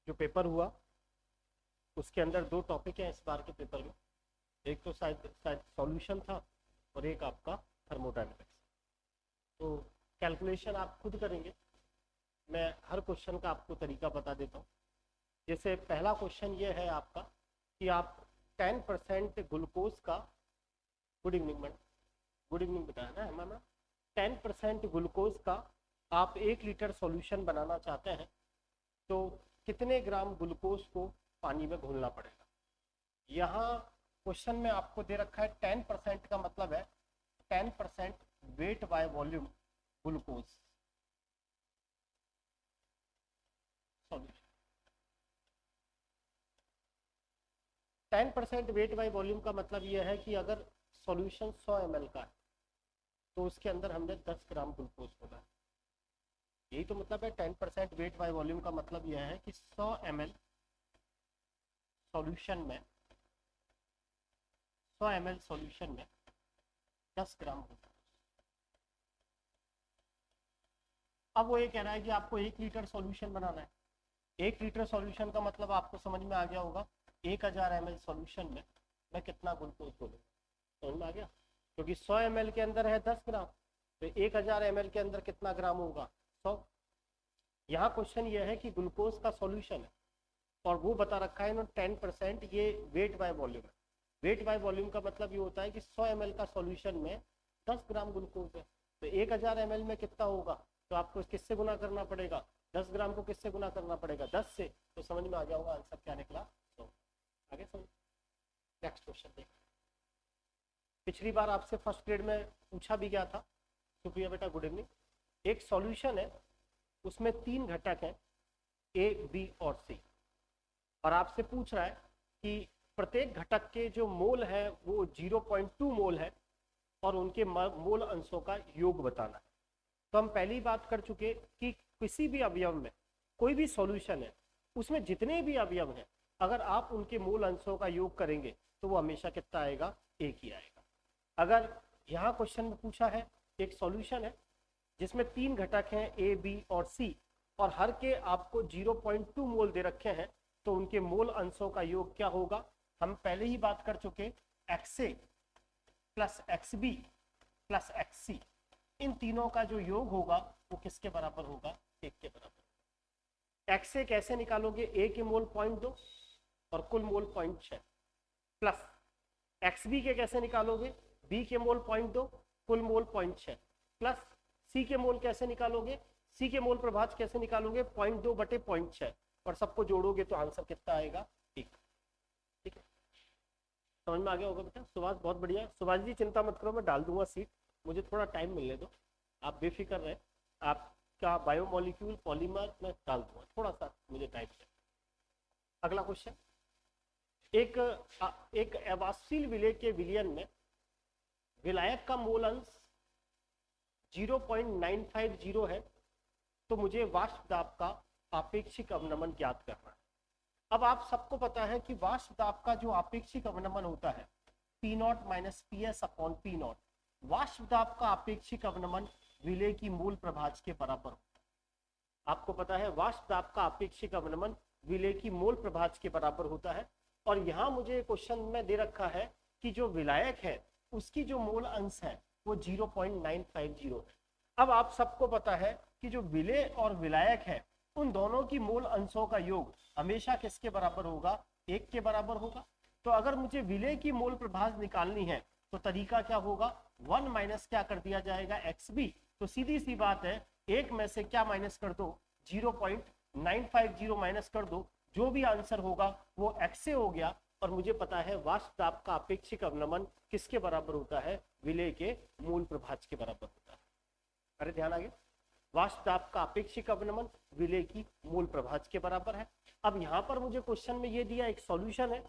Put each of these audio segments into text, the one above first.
जो पेपर हुआ उसके अंदर दो टॉपिक हैं इस बार के पेपर में। एक तो शायद सॉल्यूशन था और एक आपका थर्मोडायनेमिक्स। तो कैलकुलेशन आप खुद करेंगे, मैं हर क्वेश्चन का आपको तरीका बता देता हूँ। जैसे पहला क्वेश्चन ये है आपका कि आप 10% ग्लूकोज का, good evening madam, good evening बताया ना हमारा, 10% ग्लूकोज का आप 1 लीटर सॉल्यूशन बनाना चाहते हैं तो कितने ग्राम ग्लूकोज को पानी में घोलना पड़ेगा। यहाँ क्वेश्चन में आपको दे रखा है 10% का मतलब है 10% weight by volume glucose solution. 10% weight by volume का मतलब यह है कि अगर सॉल्यूशन 100 ml का है तो उसके अंदर हमने 10 ग्राम ग्लूकोज होगा। यही तो मतलब है 10% वेट बाय वॉल्यूम का मतलब यह है कि 100 ml सॉल्यूशन में 100 ml सॉल्यूशन में 10 ग्राम ग्लूकोज। अब वो ये कह रहा है कि आपको 1 लीटर सॉल्यूशन बनाना है। 1 लीटर सॉल्यूशन का मतलब आपको समझ में आ गया होगा 1000 ml सॉल्यूशन में मैं कितना ग्लूकोज बोलूँगा, समझ में आ गया। क्योंकि 100 ml के अंदर है 10 ग्राम, तो 1000 ml के अंदर कितना ग्राम होगा, 100। यहाँ क्वेश्चन ये है कि ग्लूकोज का सॉल्यूशन है और वो बता रखा है ना 10%, ये वेट बाय वॉल्यूम है। वेट बाय वॉल्यूम का मतलब ये होता है कि 100 ml का सॉल्यूशन में 10 ग्राम ग्लूकोज है, तो 1000 ml में कितना होगा, तो आपको किससे गुना करना पड़ेगा, 10 ग्राम को किससे गुना करना पड़ेगा, 10 से। तो समझ में आ जाओगा आंसर क्या निकला। तो आगे समझ। नेक्स्ट क्वेश्चन देखिए। पिछली बार आपसे फर्स्ट ग्रेड में पूछा भी गया था, सुप्रिया बेटा गुड इवनिंग। एक सॉल्यूशन है, उसमें 3 घटक हैं ए बी और सी, और आपसे पूछ रहा है कि प्रत्येक घटक के जो मोल है वो 0.2 मोल है और उनके मोल अंशों का योग बताना है। तो हम पहली बात कर चुके कि किसी भी अवयव में कोई भी सॉल्यूशन है उसमें जितने भी अवयव हैं अगर आप उनके मूल अंशों का योग करेंगे तो वो हमेशा कितना आएगा, एक ही आएगा। अगर यहाँ क्वेश्चन में पूछा है एक सॉल्यूशन है जिसमें 3 घटक हैं ए बी और सी और हर के आपको 0.2 मोल दे रखे हैं, तो उनके मोल अंशों का योग क्या होगा। हम पहले ही बात कर चुके XA plus XB plus XC, इन तीनों का जो योग होगा वो किसके बराबर होगा, 1 के बराबर। XA कैसे निकालोगे, A के मोल 0.2 और कुल मोल 0.6 प्लस XB के कैसे निकालोगे, B के मोल 0.2 कुल मोल 0.6 प्लस C के मोल कैसे निकालोगे, C के मोल प्रभाज कैसे निकालोगे, 0.2 बटे 0.6 और सबको जोड़ोगे तो आंसर कितना आएगा, 1। ठीक है, समझ में आ गया होगा बेटा। सुभाष बहुत बढ़िया। सुभाष जी चिंता मत करो, मैं डाल दूंगा सीट, मुझे थोड़ा टाइम मिलने दो, आप बेफिक्र रहे। आपका बायोमोलिक्यूल पॉलीमर मैं डाल दूंगा, थोड़ा सा मुझे टाइम चाहिए। अगला क्वेश्चन, एक एवासिल विलेय के विलयन में विलायक का मोल अंश 0.950 है, तो मुझे वाष्प दाब का आपेक्षिक अवनमन ज्ञात करना है। अब आप सबको पता है कि वाष्प दाब का जो आपेक्षिक अवनमन होता है P0 minus PS upon P0, वाष्प दाब का आपेक्षिक अवनमन विलेय की मूल प्रभाज के बराबर होता है। आपको पता है वाष्प दाब का आपेक्षिक अवनमन विलेय की मूल प्रभाज के बराबर होता है। और यहाँ मुझे क्वेश्चन में दे रखा है कि जो विलायक है उसकी जो मोल अंश है वो 0.950 है। अब आप सबको पता है कि जो विलेय और विलायक है उन दोनों की मोल अंशों का योग हमेशा किसके बराबर होगा, 1 के बराबर होगा। तो अगर मुझे विलेय की मोल प्रभाज निकालनी है तो तरीका क्या होगा, 1 माइनस क्या कर दिया जाएगा, XB। तो सीधी सी बात है, 1 में से क्या माइनस कर दो, 0.950 माइनस कर दो, जो भी आंसर होगा वो XA हो गया। और मुझे पता है वाष्प दाब का अपेक्षिक अवनमन किसके बराबर होता है, विलेय के मूल प्रभाज के बराबर होता है। अरे ध्यान आ गया, वाष्प दाब का अपेक्षिक अवनमन विलेय की मूल प्रभाज के बराबर है। अब यहाँ पर मुझे क्वेश्चन में ये दिया एक सॉल्यूशन है,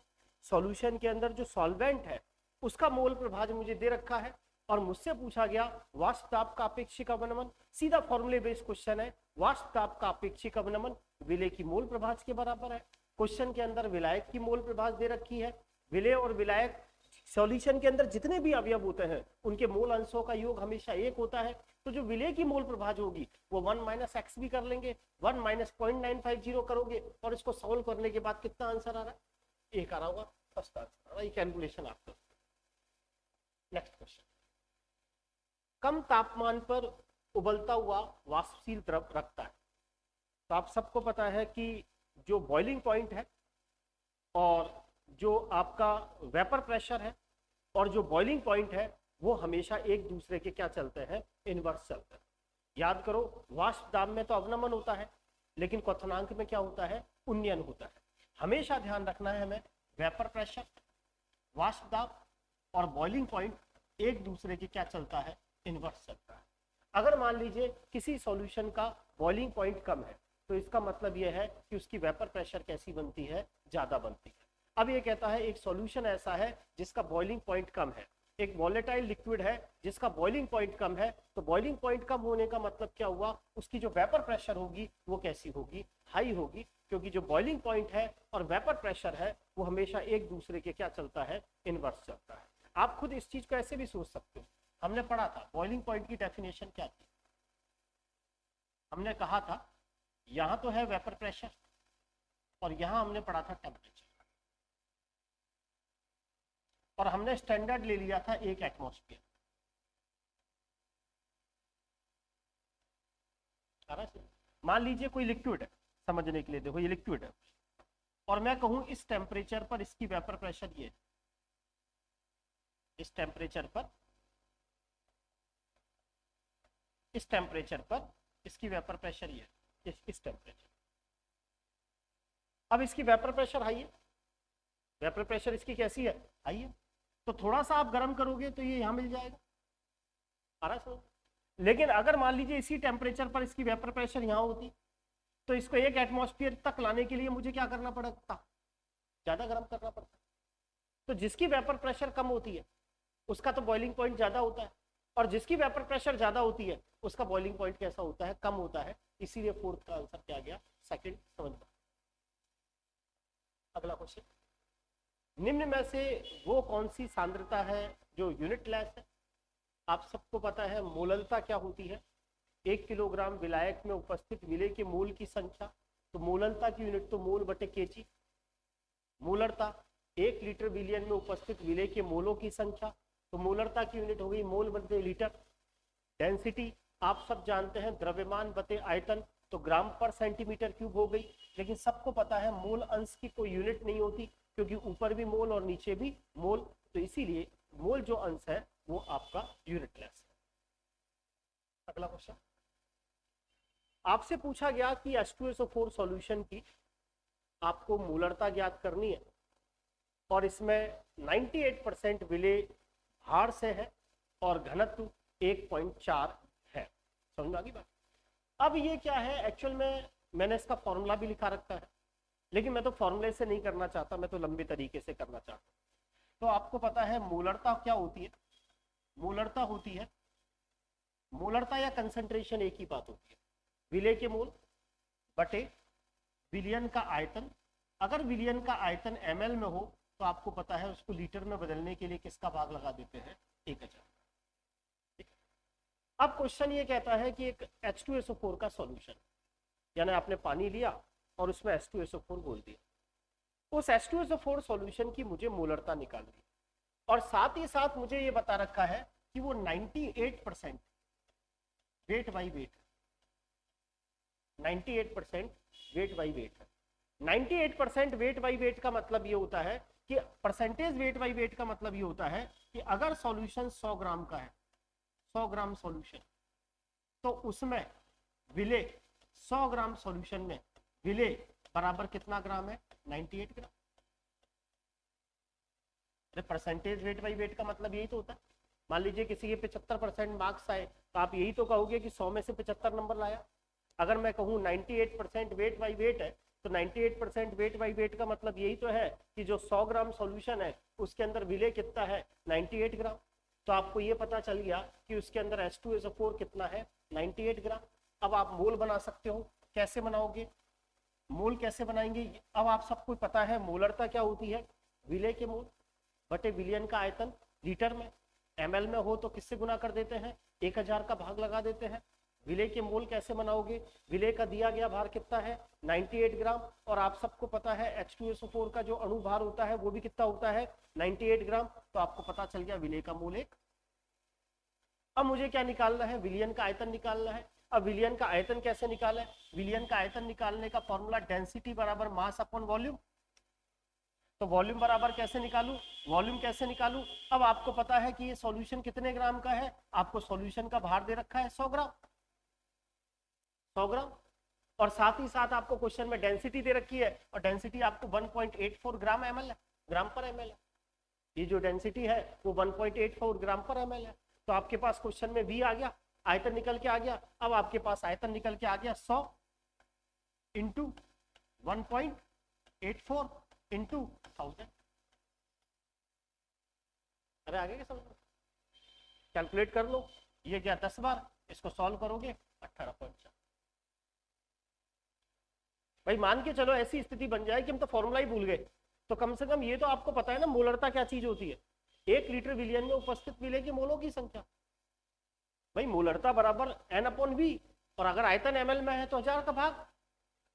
सॉल्यूशन के अंदर जो सॉल्वेंट है उसका मोल प्रभाज मुझे दे रखा है और मुझसे पूछा गया वाष्प दाब का अपेक्षिक अवनमन। सीधा फॉर्मूले बेस्ड क्वेश्चन है, वाष्प दाब का अपेक्षिक अवनमन विलेय की मोल प्रभाज के बराबर है। क्वेश्चन के अंदर विलायक की मोल प्रभाज दे रखी है। विलेय और विलायक सॉल्यूशन के अंदर जितने भी अवयव होते हैं उनके मोल अंशों का योग हमेशा 1 होता है। तो जो विलेय की मोल प्रभाज होगी वो 1 माइनस एक्स भी कर लेंगे, 1 माइनस 0.950 करोगे और इसको सॉल्व करने के बाद कितना आंसर आ रहा है, एक आ रहा होगा, फर्स्ट आंसर आ रहा है। ये कैलकुलेशन आप कर सकते हो। नेक्स्ट क्वेश्चन, कम तापमान पर उबलता हुआ वाष्पशील द्रव रखता है। तो आप सबको पता है कि जो बॉइलिंग पॉइंट है और जो आपका वेपर प्रेशर है और जो बॉइलिंग पॉइंट है वो हमेशा एक दूसरे के क्या चलते हैं, इनवर्स चलते हैं। याद करो, वाष्प दाब में तो अवनमन होता है, लेकिन क्वथनांक में क्या होता है, उन्नयन होता है। हमेशा ध्यान रखना है हमें, वेपर प्रेशर, वाष्प दाब और बॉइलिंग पॉइंट एक दूसरे के क्या चलता है, इनवर्स चलता है। अगर मान लीजिए किसी सॉल्यूशन का बॉइलिंग पॉइंट कम है तो इसका मतलब यह है कि उसकी वेपर प्रेशर कैसी बनती है, ज्यादा बनती है। अब ये कहता है एक सॉल्यूशन ऐसा है जिसका बॉइलिंग पॉइंट कम है, एक वॉलेटाइल लिक्विड है जिसका बॉइलिंग पॉइंट कम है, तो बॉइलिंग पॉइंट कम होने का मतलब क्या हुआ, उसकी जो वेपर प्रेशर होगी वो कैसी होगी, हाई होगी, क्योंकि जो बॉइलिंग पॉइंट है और वेपर प्रेशर है वो हमेशा एक दूसरे के क्या चलता है, इनवर्स चलता है। आप खुद इस चीज को ऐसे भी सोच सकते हो, हमने पढ़ा था बॉइलिंग पॉइंट की डेफिनेशन क्या थी, हमने कहा था यहां तो है वेपर प्रेशर और यहां हमने पढ़ा था टेम्परेचर, और हमने स्टैंडर्ड ले लिया था 1 एटमॉस्फेयर। मान लीजिए कोई लिक्विड है, समझने के लिए देखो ये लिक्विड है और मैं कहूं इस टेम्परेचर पर इसकी वेपर प्रेशर ये, इस टेम्परेचर पर इसकी वेपर प्रेशर ये, इस टेम्परेचर। अब इसकी वेपर प्रेशर हाई है, वेपर प्रेशर इसकी कैसी है, हाई है, तो थोड़ा सा आप गर्म करोगे तो ये यहां मिल जाएगा, आ रहा है। लेकिन अगर मान लीजिए इसी टेम्परेचर पर इसकी वेपर प्रेशर यहां होती तो इसको 1 एटमॉस्फेयर तक लाने के लिए मुझे क्या करना पड़ता, ज्यादा गर्म करना पड़ता। तो जिसकी वेपर प्रेशर कम होती है उसका तो बॉइलिंग पॉइंट ज्यादा होता है, और जिसकी वेपर प्रेशर ज्यादा होती है उसका बॉइलिंग पॉइंट कैसा होता है, कम होता है। इसीलिए फोर्थ का आंसर क्या गया, सेकंड। समझ लो। अगला क्वेश्चन, निम्न में से वो कौन सी सांद्रता है जो यूनिट लेस है। आप सबको पता है मोललता क्या होती है, 1 किलोग्राम विलायक में उपस्थित विलेय के मोल की संख्या, तो मोललता की यूनिट तो मोल बटे केजी। मोलरता 1 लीटर विलियन में उपस्थित विलेय के मोलों की संख्या, तो मोलरता की यूनिट हो गई मोल बटे लीटर। डेंसिटी आप सब जानते हैं, द्रव्यमान बटे आयतन, तो ग्राम पर सेंटीमीटर क्यूब हो गई। लेकिन सबको पता है मोल अंश की कोई यूनिट नहीं होती, क्योंकि ऊपर भी मोल और नीचे भी मोल, तो इसीलिए मोल जो अंश है वो आपका यूनिटलेस है। अगला क्वेश्चन, आपसे पूछा गया कि H2SO4 सॉल्यूशन की आपको मोलरता ज्ञात करनी है और इसमें 98% विलेय भार से है और घनत्व 1.4 है। समझ में आ गई बात। अब ये क्या है, एक्चुअल में मैंने इसका फॉर्मूला भी लिखा रखा है, लेकिन मैं तो फॉर्मूले से नहीं करना चाहता, मैं तो लंबे तरीके से करना चाहता हूँ। तो आपको पता है मोलरता क्या होती है, मोलरता होती है, मोलरता या कंसंट्रेशन एक ही बात होती है, विलेय के मोल बटे विलियन का आयतन। अगर विलियन का आयतन ml में हो तो आपको पता है उसको लीटर में बदलने के लिए किसका भाग लगा देते हैं, 1000। अब क्वेश्चन ये कहता है कि एक H2SO4 का सॉल्यूशन, यानी आपने पानी लिया और उसमें H2SO4 घोल दिया, उस H2SO4 सॉल्यूशन की मुझे मोलरता निकालनी है, और साथ ही साथ मुझे ये बता रखा है कि वो 98% wait by wait, 98% wait by wait है। 98% वेट बाई वेट का मतलब ये होता है कि परसेंटेज वेट बाई वेट का मतलब ये होता है कि अगर सॉल्यूशन 100 ग्राम का है, 100 ग्राम सॉल्यूशन, तो उसमें विलेय 100 ग्राम सॉल्यूशन में विलेय बराबर कितना ग्राम है, 98 ग्राम। परसेंटेज वेट बाई वेट का मतलब यही तो होता है। मान लीजिए किसी के 75% मार्क्स आए तो आप यही तो कहोगे कि 100 में से 75 नंबर लाया। अगर मैं कहूँ 98% वेट बाई वेट है तो 98% वेट बाई वेट का मतलब यही तो है कि जो 100 ग्राम सॉल्यूशन है उसके अंदर विलेय कितना है, 98 ग्राम। तो आपको ये पता चल गया कि उसके अंदर H2SO4 कितना है, 98 ग्राम। अब आप मोल बना सकते हो, कैसे बनाओगे, मोल कैसे बनाएंगे। अब आप सबको पता है मोलरता क्या होती है, विलेय के मोल बटे विलियन का आयतन लीटर में। ml में हो तो किससे गुना कर देते हैं, 1000 का भाग लगा देते हैं। विलेय के मोल कैसे बनाओगे, विलेय का दिया गया भार कितना है 98 ग्राम, और आप सबको पता है H2SO4 का जो अणु भार होता है वो भी कितना होता है 98 ग्राम, तो आपको पता चल गया विलेय का मोल 1। अब मुझे क्या निकालना है, विलयन का आयतन निकालना है। अब विलयन का आयतन कैसे निकालें, विलयन का आयतन निकालने का फॉर्मूला डेंसिटी बराबर मास अपॉन वॉल्यूम। तो वॉल्यूम बराबर कैसे निकालूं, वॉल्यूम कैसे निकालूं। अब आपको पता है कि ये सॉल्यूशन कितने ग्राम का है, आपको सॉल्यूशन का भार दे रखा है 100 ग्राम, 100 ग्राम, और साथ ही साथ आपको क्वेश्चन में डेंसिटी दे रखी है, और डेंसिटी आपको 1.84 ग्राम एमएल है, ग्राम पर एमएल है। ये जो डेंसिटी है वो 1.84 ग्राम पर एमएल है। तो आपके पास क्वेश्चन में V आ गया, आयतन निकल के आ गया। अब आपके पास आयतन निकल के आ गया 100 इंटू 1.84 इंटू 1000। अरे आगे क्या समझ, कैलकुलेट कर लो, ये क्या 10 बार, इसको सॉल्व करोगे 18.4। भाई मान के चलो ऐसी स्थिति बन जाए कि हम तो फॉर्मूला ही भूल गए, तो कम से कम ये तो आपको पता है ना मोलरता क्या चीज होती है, 1 लीटर विलयन में उपस्थित विलेय के मोलों की संख्या। भाई मोलरता बराबर N/V, और अगर आयतन ml में है तो 1000 का भाग।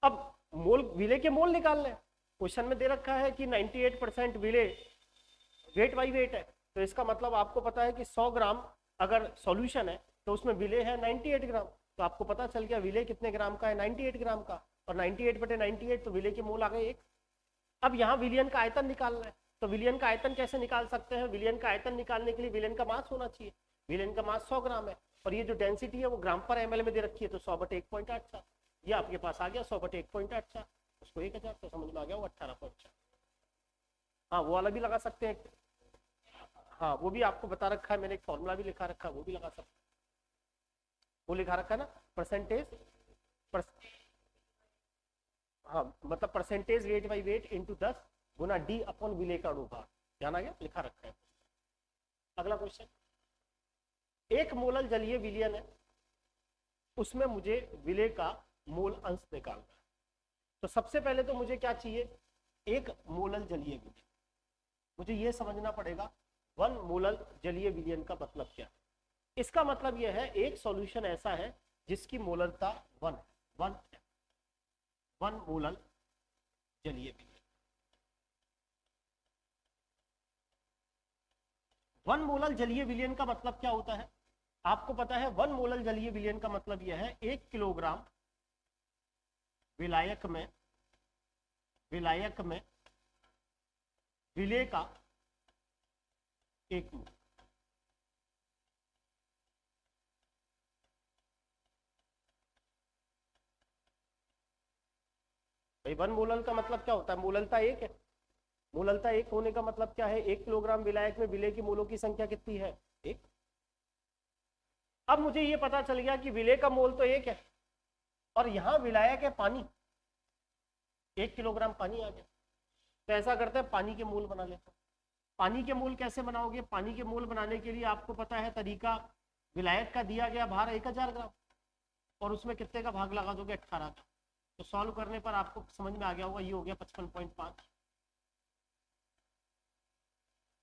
अब मोल विलेय के मोल निकाल लें, क्वेश्चन में दे रखा है कि 98% विलेय वेट बाई वेट है, तो इसका मतलब आपको पता है कि 100 ग्राम अगर सॉल्यूशन है तो उसमें विलेय है 98 ग्राम, तो आपको पता चल गया विलेय कितने ग्राम का है 98 ग्राम का, और 98/98 तो विलेय के मोल आ गए 1। अब यहाँ विलियन का आयतन निकालना है, तो विलियन का आयतन कैसे निकाल सकते हैं, विलियन का आयतन निकालने के लिए विलियन का मास होना चाहिए, विलियन का मास 100 ग्राम है, और ये जो डेंसिटी है वो ग्राम पर एमएल में दे रखी है, तो 100/1.84, ये आपके पास आ गया 100/1.84, उसको 1000 तो समझ में आ गया वो 18.4। हाँ वो वाला भी लगा सकते हैं, हाँ वो भी आपको बता रखा है, मैंने एक फॉर्मूला भी लिखा रखा है, वो भी लगा सकते हैं, वो लिखा रखा है ना परसेंटेज, हाँ मतलब percentage weight by weight into 10 गुना D अपॉन विलेय का अनुभार, ध्यान आ गया, लिखा रखा है। अगला क्वेश्चन, एक मोलल जलीय विलयन है, उसमें मुझे विलेय का मोल अंश निकालना है। तो सबसे पहले तो मुझे क्या चाहिए, एक मोलल जलीय विलयन, मुझे यह समझना पड़ेगा 1 मोलल जलीय विलयन का मतलब क्या है। इसका मतलब यह है एक सॉल्यूशन ऐसा है जिसकी मोललता 1 मोलल जलीय विलयन। 1 मोलल जलीय विलयन का मतलब क्या होता है, आपको पता है 1 मोलल जलीय विलयन का मतलब यह है 1 किलोग्राम विलायक में विलेय का 1 मोल। भाई 1 मोलल का मतलब क्या होता है, मोललता 1 है, मोललता 1 होने का मतलब क्या है, 1 किलोग्राम विलायक में विलेय की मोलों की संख्या कितनी है 1। अब मुझे ये पता चल गया कि विलेय का मोल तो 1 है, और यहां विलायक है पानी, 1 किलोग्राम पानी आ गया, तो ऐसा करते हैं पानी के मोल बना लेते हैं। पानी के मोल कैसे बनाओगे, पानी के मोल बनाने के लिए आपको पता है तरीका, विलायक का दिया गया भार 1000 ग्राम, और उसमें कितने का भाग लगा दोगे 18 का, तो सॉल्व करने पर आपको समझ में आ गया होगा, ये हो गया 55.5।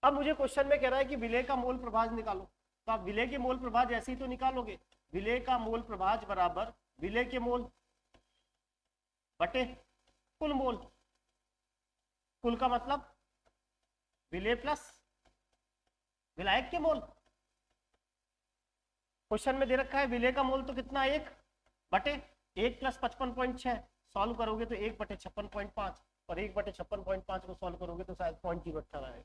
अब मुझे क्वेश्चन में कह रहा है कि विलेय का मोल प्रभाज निकालो, तो आप विलेय के मोल प्रभाज ऐसे ही तो निकालोगे, विलेय का मोल प्रभाज बराबर विलेय के मोल बटे कुल मोल, कुल का मतलब विलेय प्लस विलायक के मोल। क्वेश्चन में दे रखा है विलेय का मोल तो कितना 1 बटे 1 प्लस 55.6, सॉल्व करोगे तो 1/56.5, और 1/56.5 को सॉल्व करोगे तो शायद 0.018 आएगा।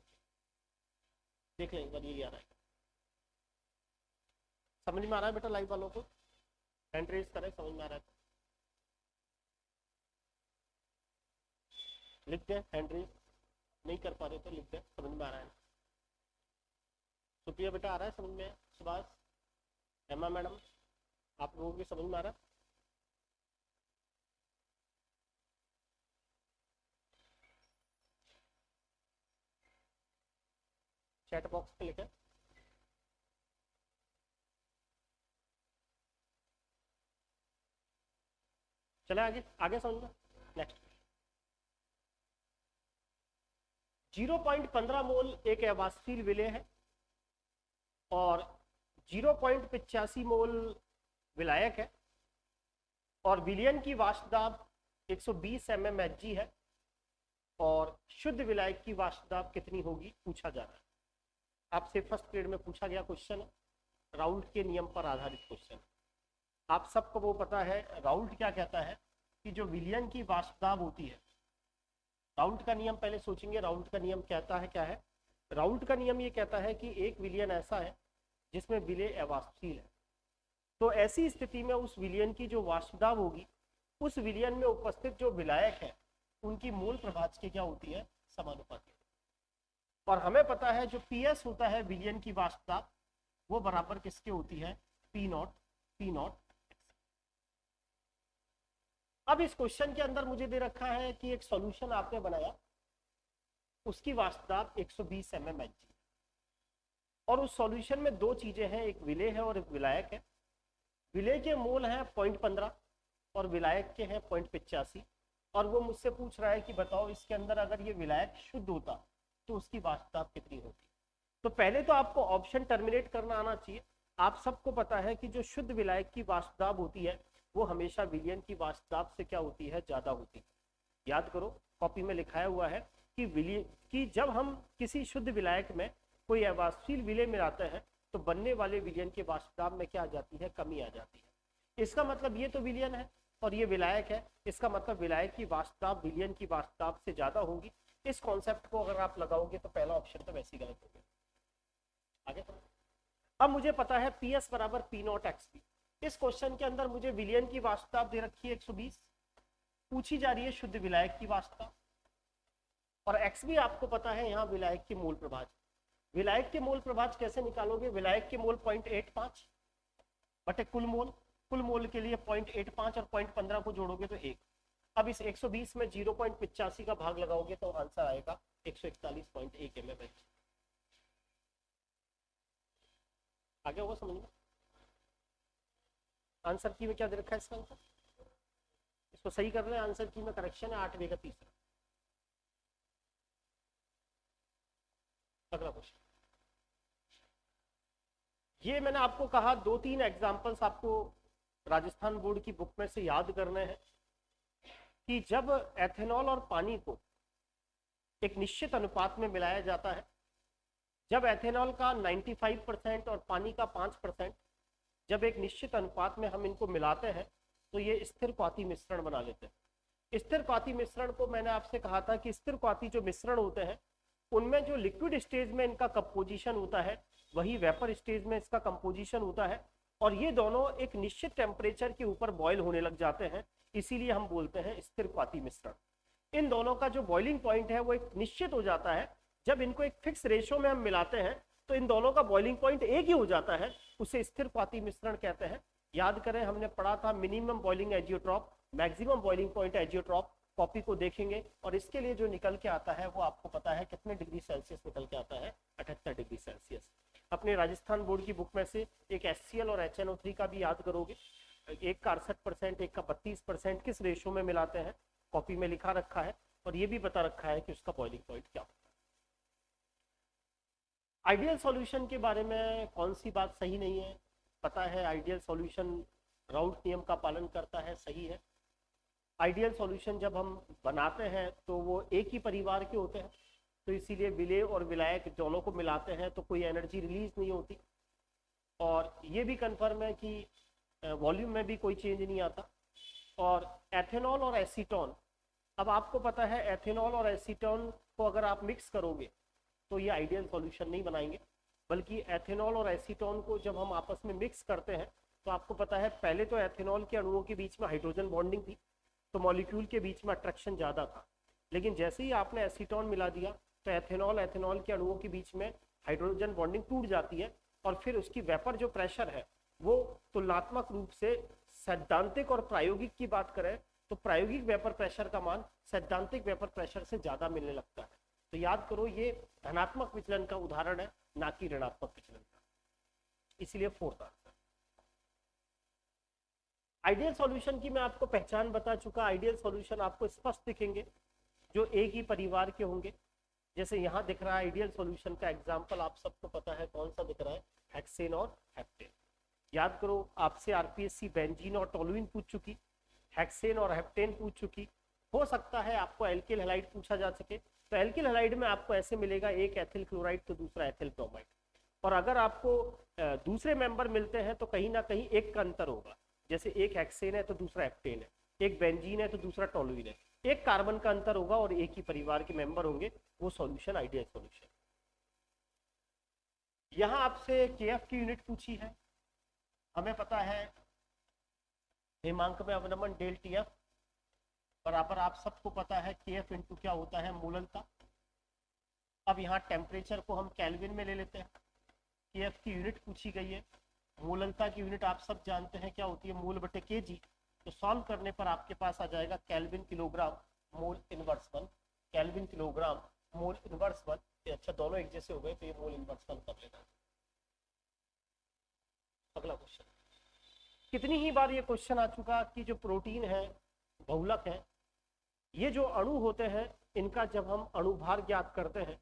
देख लें एक बार ये आ रहा है, समझ में आ रहा है बेटा, लाइव वालों को हैंड रेज करें, समझ में आ रहा है लिख दे, हैंड रेज नहीं कर पा रहे तो लिख दे, समझ में आ रहा है। सुप्रिया बेटा आ रहा है समझ में, सुभाष, हेमा मैडम, आप लोगों की समझ में आ रहा है। चैट बॉक्स पे लिखें। चले आगे, आगे समझ में। नेक्स्ट 0.15 मोल एक अवाष्पशील विलेय है, और 0.85 मोल विलायक है और विलयन की वाष्प दाब 120 mmHg है और शुद्ध विलायक की वाष्प दाब कितनी होगी पूछा जा रहा है। आपसे फर्स्ट ग्रेड में पूछा गया क्वेश्चन है, राउल्ट के नियम पर आधारित क्वेश्चन। आप सबको वो पता है राउल्ट क्या कहता है कि जो विलयन की वाष्प दाब होती है, राउल्ट का नियम पहले सोचेंगे। राउल्ट का नियम कहता है क्या है? राउल्ट का नियम ये कहता है कि एक विलयन ऐसा है जिसमें विलेय अवाष्पशील है, तो ऐसी स्थिति में उस विलयन की जो वाष्प दाब होगी उस विलयन में उपस्थित जो विलायक है उनकी मूल प्रभाजक क्या होती है? समानुपाती। और हमें पता है जो पीएस होता है विलयन की वाष्प दाब वो बराबर किसके होती है? P not. अब इस क्वेश्चन के अंदर मुझे दे रखा है कि एक सॉल्यूशन आपने बनाया, उसकी वाष्प दाब 120 mmHg और उस सॉल्यूशन में दो चीजें हैं, एक विलेय है और एक विलायक है। विलेय के मोल हैं 0.15 और विलायक के हैं 0.85 और वो मुझसे पूछ रहा है कि बताओ इसके अंदर अगर ये विलायक शुद्ध होता तो उसकी वाष्प दाब कितनी होती। तो पहले तो आपको ऑप्शन टर्मिनेट करना आना चाहिए। आप सबको पता है कि जो शुद्ध विलायक की वाष्प दाब होती है वो हमेशा विलयन की वाष्प दाब से क्या होती है? ज्यादा होती है। याद करो कॉपी में लिखाया हुआ है कि विलय कि जब हम किसी शुद्ध विलायक में कोई अवाष्पशील विलेय मिलाते हैं तो बनने वाले विलयन के वाष्प दाब में क्या आ जाती है? कमी आ जाती है। इसका मतलब ये तो विलयन है और ये विलायक है, इसका मतलब विलायक की वाष्प दाब विलयन की वाष्प दाब से ज्यादा होगी। इस कॉन्सेप्ट को अगर आप लगाओगे तो पहला ऑप्शन तो वैसे ही गलत हो गया। आगे तो अब मुझे पता है पी एस बराबर पी नॉट एक्स पी। इस क्वेश्चन के अंदर मुझे विलयन की वाष्प दाब दे रखी है 120, पूछी जा रही है शुद्ध विलायक की वाष्प दाब और एक्स भी आपको पता है यहाँ विलायक की मूल प्रभाज। विलायक के मोल प्रभाज कैसे निकालोगे? विलायक के मोल 0.85 बटे कुल मोल के लिए 0.85 और 0.15 को जोड़ोगे तो 1। अब इस 120 में 0.85 का भाग लगाओगे तो आंसर आएगा 141.1 mmHg। आगे होगा समझ में? आंसर की में क्या दे रखा है इसका आंसर? इसको सही कर रहे हैं। आंसर की में करेक्शन है 8वें का तीसरा। अगला क्वेश्चन, ये मैंने आपको कहा 2-3 एग्जांपल्स आपको राजस्थान बोर्ड की बुक में से याद करने हैं कि जब एथेनॉल और पानी को एक निश्चित अनुपात में मिलाया जाता है, जब एथेनॉल का 95% और पानी का 5%, जब एक निश्चित अनुपात में हम इनको मिलाते हैं तो ये स्थिरपाती मिश्रण बना लेते हैं। स्थिरपाती मिश्रण को मैंने आपसे कहा था कि स्थिरपाती जो मिश्रण होते हैं उनमें जो लिक्विड स्टेज में इनका कंपोजिशन होता है वही वेपर स्टेज में इसका कंपोजिशन होता है और ये दोनों एक निश्चित टेम्परेचर के ऊपर बॉयल होने लग जाते हैं, इसीलिए हम बोलते हैं स्थिरपाती मिश्रण। इन दोनों का जो बॉइलिंग पॉइंट है वो एक निश्चित हो जाता है। जब इनको एक फिक्स रेशो में हम मिलाते हैं तो इन दोनों का बॉइलिंग पॉइंट एक ही हो जाता है, उसे स्थिरपाती मिश्रण कहते हैं। याद करें हमने पढ़ा था minimum boiling azeotrope, maximum boiling point azeotrope. Copy को देखेंगे और इसके लिए जो निकल के आता है वो आपको पता है कितने डिग्री सेल्सियस निकल के आता है? 78 डिग्री सेल्सियस। अपने राजस्थान बोर्ड की बुक में से एक HCl और HNO3 का भी याद करोगे, एक का 68%, एक का 32%, किस रेशो में मिलाते हैं कॉपी में लिखा रखा है और ये भी बता रखा है कि उसका बॉइलिंग पॉइंट क्या होता है। आइडियल सॉल्यूशन के बारे में कौन सी बात सही नहीं है? पता है आइडियल सॉल्यूशन राउल्ट नियम का पालन करता है, सही है। आइडियल सॉल्यूशन जब हम बनाते हैं तो वो एक ही परिवार के होते हैं, तो इसीलिए विलेय और विलायक दोनों को मिलाते हैं तो कोई एनर्जी रिलीज नहीं होती और ये भी कंफर्म है कि वॉल्यूम में भी कोई चेंज नहीं आता। और एथेनॉल और एसीटोन, अब आपको पता है एथेनॉल और एसीटोन को अगर आप मिक्स करोगे तो ये आइडियल सॉल्यूशन नहीं बनाएंगे, बल्कि एथेनॉल और एसीटोन को जब हम आपस में मिक्स करते हैं तो आपको पता है पहले तो एथेनॉल के अणुओं के बीच में हाइड्रोजन बॉन्डिंग थी तो मॉलिक्यूल के बीच में अट्रैक्शन ज़्यादा था, लेकिन जैसे ही आपने एसीटोन मिला दिया तो एथेनॉल के अणुओं के बीच में हाइड्रोजन बॉन्डिंग टूट जाती है और फिर उसकी वेपर जो प्रेशर है वो तुलनात्मक रूप से सैद्धांतिक और प्रायोगिक की बात करें तो प्रायोगिक वेपर प्रेशर का मान सैद्धांतिक वेपर प्रेशर से ज़्यादा मिलने लगता है। तो याद करो ये धनात्मक विचलन का उदाहरण है, ना कि ऋणात्मक विचलन का, इसलिए फोर्थ आंसर। आइडियल सॉल्यूशन की मैं आपको पहचान बता चुका। आइडियल सॉल्यूशन आपको स्पष्ट दिखेंगे जो एक ही परिवार के होंगे, जैसे यहाँ दिख रहा है आइडियल सॉल्यूशन का एग्जांपल आप सबको पता है कौन सा दिख रहा है? हेक्सेन और हेप्टेन। याद करो, आपसे आरपीएससी बेंजीन और टोलुइन पूछ चुकी, हेक्सेन और हेप्टेन पूछ चुकी। हो सकता है आपको एल्किल हैलाइड पूछा जा सके, तो एल्किल हैलाइड में आपको ऐसे मिलेगा, एक एथिल क्लोराइड तो दूसरा एथिल ब्रोमाइड। और अगर आपको दूसरे मेंबर मिलते हैं तो कहीं ना कहीं एक का अंतर होगा, जैसे एक हेक्सेन है तो दूसरा हेप्टेन है, एक बेंजीन है तो दूसरा टोलुइन है, एक कार्बन का अंतर होगा और एक ही परिवार के मेंबर होंगे, वो सॉल्यूशन आइडियल सॉल्यूशन। यहाँ आपसे केएफ की यूनिट पूछी है। हमें पता है हिमांक में अवनमन डेल टीएफ बराबर, आप सबको पता है केएफ इंटू क्या होता है, मूललता। अब यहाँ टेम्परेचर को हम केल्विन में ले लेते हैं। केएफ की यूनिट पूछी गई है, मूललता की यूनिट आप सब जानते हैं क्या होती है, मूल बटे केजी। तो सॉल्व करने पर आपके पास आ जाएगा kelvin kilogram mole inverse 1, kelvin kilogram mole inverse 1। अच्छा, दोनों एक जैसे हो गए तो ये मोल इनवर्स 1 कर लेना। अगला क्वेश्चन, कितनी ही बार ये क्वेश्चन आ चुका कि जो प्रोटीन है, बहुलक है, ये जो अणु होते हैं, इनका जब हम अणुभार ज्ञात करते हैं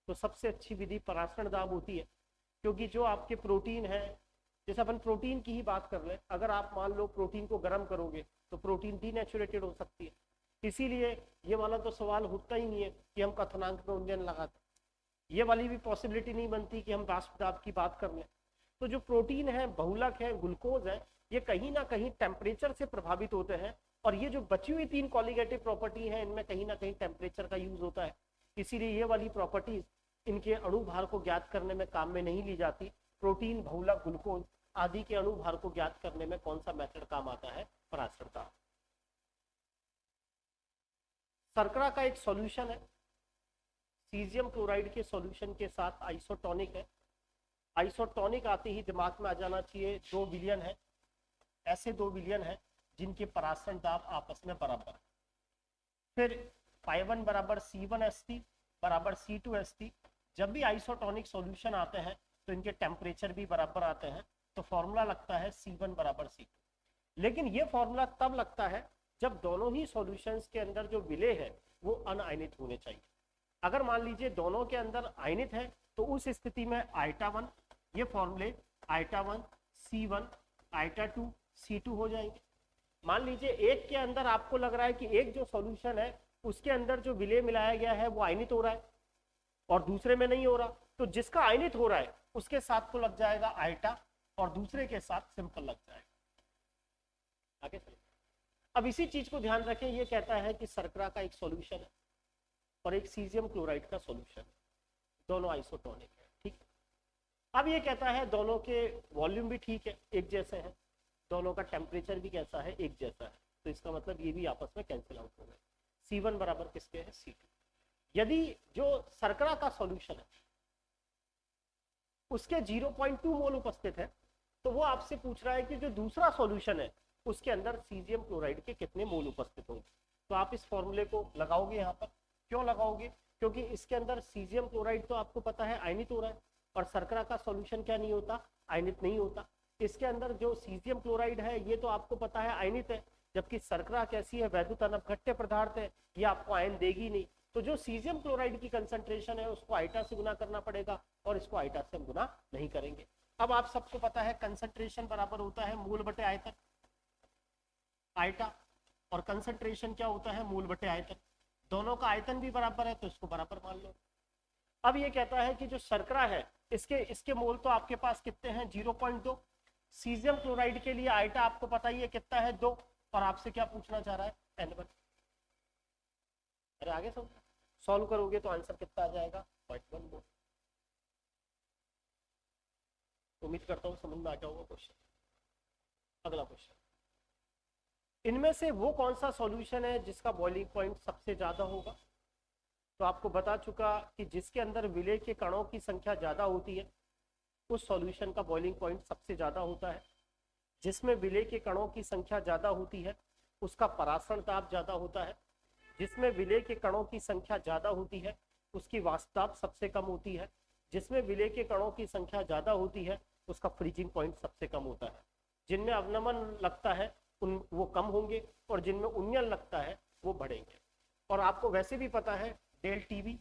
तो सबसे अच्छी विधि परासरण दाब होती है। क्योंकि जो आपके प्रोटीन है, जैसे अपन प्रोटीन की ही बात कर ले, अगर आप मान लो प्रोटीन को गर्म करोगे तो प्रोटीन डीनेचुरेटेड हो सकती है। इसीलिए ये वाला तो सवाल होता ही नहीं है कि हम कथनांक में उन्नयन लगाते, ये वाली भी पॉसिबिलिटी नहीं बनती कि हम वाष्प दाब की बात कर लें। तो जो प्रोटीन है, बहुलक है, ग्लूकोज है, ये कहीं ना कहीं टेम्परेचर से प्रभावित होते हैं। और ये जो बची हुई 3 कॉलिगेटिव प्रॉपर्टी है, इनमें कहीं ना कहीं टेम्परेचर का यूज होता है। इसीलिए ये वाली प्रॉपर्टीज इनके अणुभार को ज्ञात करने में काम में नहीं ली जाती। प्रोटीन, बहुलक, ग्लूकोज आदि के अणुभार को ज्ञात करने में कौन सा मेथड काम आता है, परासरण का। शर्करा का एक सॉल्यूशन है, सीजियम क्लोराइड के सॉल्यूशन के साथ आइसोटोनिक है। आइसोटोनिक आते ही दिमाग में आ जाना चाहिए 2 विलयन है, ऐसे 2 विलयन है जिनके परासरण दाब आपस में बराबर है। फिर φ1 बराबर C1H3 बराबर C2H3। जब भी आइसोटोनिक सॉल्यूशन आते हैं तो इनके टेम्परेचर भी बराबर आते हैं, तो फॉर्मूला लगता है C1 बराबर C2। लेकिन ये फॉर्मूला तब लगता है जब दोनों ही सॉल्यूशंस के अंदर जो विलेय है वो अनआयनित होने चाहिए। अगर मान लीजिए दोनों के अंदर आयनित है तो उस स्थिति में आइटा 1, ये फॉर्मूले आइटा 1 C1 आइटा 2 C2 हो जाएंगे। मान लीजिए एक के अंदर आपको लग रहा है कि एक जो सॉल्यूशन है उसके अंदर जो विलेय मिलाया गया है वो आयनित हो रहा है और दूसरे में नहीं हो रहा, तो जिसका आयनित हो रहा है उसके साथ तो लग जाएगा आइटा और दूसरे के साथ सिंपल लग जाएगा। आगे चलिए, अब इसी चीज को ध्यान रखें, ये कहता है कि शर्करा का एक सॉल्यूशन है और एक सीजियम क्लोराइड का सॉल्यूशन है, दोनों आइसोटोनिक है, ठीक। अब ये कहता है दोनों के वॉल्यूम भी ठीक है, एक जैसे हैं, दोनों का टेम्परेचर भी कैसा है, एक जैसा है। तो इसका मतलब ये भी आपस में कैंसिल आउट हो गए। C1 बराबर किसके है, C2। यदि जो शर्करा का सॉल्यूशन है उसके 0.2 मोल उपस्थित है, तो वो आपसे पूछ रहा है कि जो दूसरा सॉल्यूशन है उसके अंदर सीजियम क्लोराइड के कितने मोल उपस्थित होंगे। तो आप इस फॉर्मूले को लगाओगे यहाँ पर। क्यों लगाओगे, क्योंकि इसके अंदर सीजियम क्लोराइड तो आपको पता है आयनित हो रहा है और शर्करा का सॉल्यूशन क्या नहीं होता, आयनित नहीं होता। इसके अंदर जो सीजियम क्लोराइड है ये तो आपको पता है आयनित है, जबकि शर्करा कैसी है, वैद्युत अनपघट्य पदार्थ है, ये आपको आयन देगी नहीं। तो जो सीजियम क्लोराइड की कंसंट्रेशन है उसको आइटा से गुना करना पड़ेगा और इसको आइटा से हम गुना नहीं करेंगे। अब आप सबको पता है कंसंट्रेशन बराबर होता है मूल बटे आयतन, आइटा, और कंसंट्रेशन क्या होता है, मूल बटे आयतन। दोनों का आयतन भी बराबर है तो इसको बराबर मान लो। अब ये कहता है कि जो शर्करा है इसके मोल तो आपके पास कितने हैं, 0.2। सीजियम क्लोराइड के लिए आइटा आपको पता ही है कितना है, 2, और आपसे क्या पूछना चाह रहा है, N1। अरे आगे सॉल्व करोगे तो आंसर कितना आ जाएगा, 0.1 मोल। उम्मीद करता हूँ समझ में आ जाओगे क्वेश्चन। अगला क्वेश्चन, इनमें से वो कौन सा सॉल्यूशन है जिसका बॉइलिंग पॉइंट सबसे ज्यादा होगा। तो आपको बता चुका कि जिसके अंदर विलेय के कणों की संख्या ज्यादा होती है उस सॉल्यूशन का बॉइलिंग पॉइंट सबसे ज्यादा होता है। जिसमें विलेय के कणों की संख्या ज्यादा होती है उसका परासरण दाब ज्यादा होता है। जिसमें विलेय के कणों की संख्या ज्यादा होती है उसकी वाष्प दाब सबसे कम होती है। जिसमें विलेय के कणों की संख्या ज्यादा होती है उसका फ्रीजिंग पॉइंट सबसे कम होता है। जिनमें अवनमन लगता है वो कम होंगे और जिनमें उन्नयन लगता है वो बढ़ेंगे। और आपको वैसे भी पता है डेल टीवी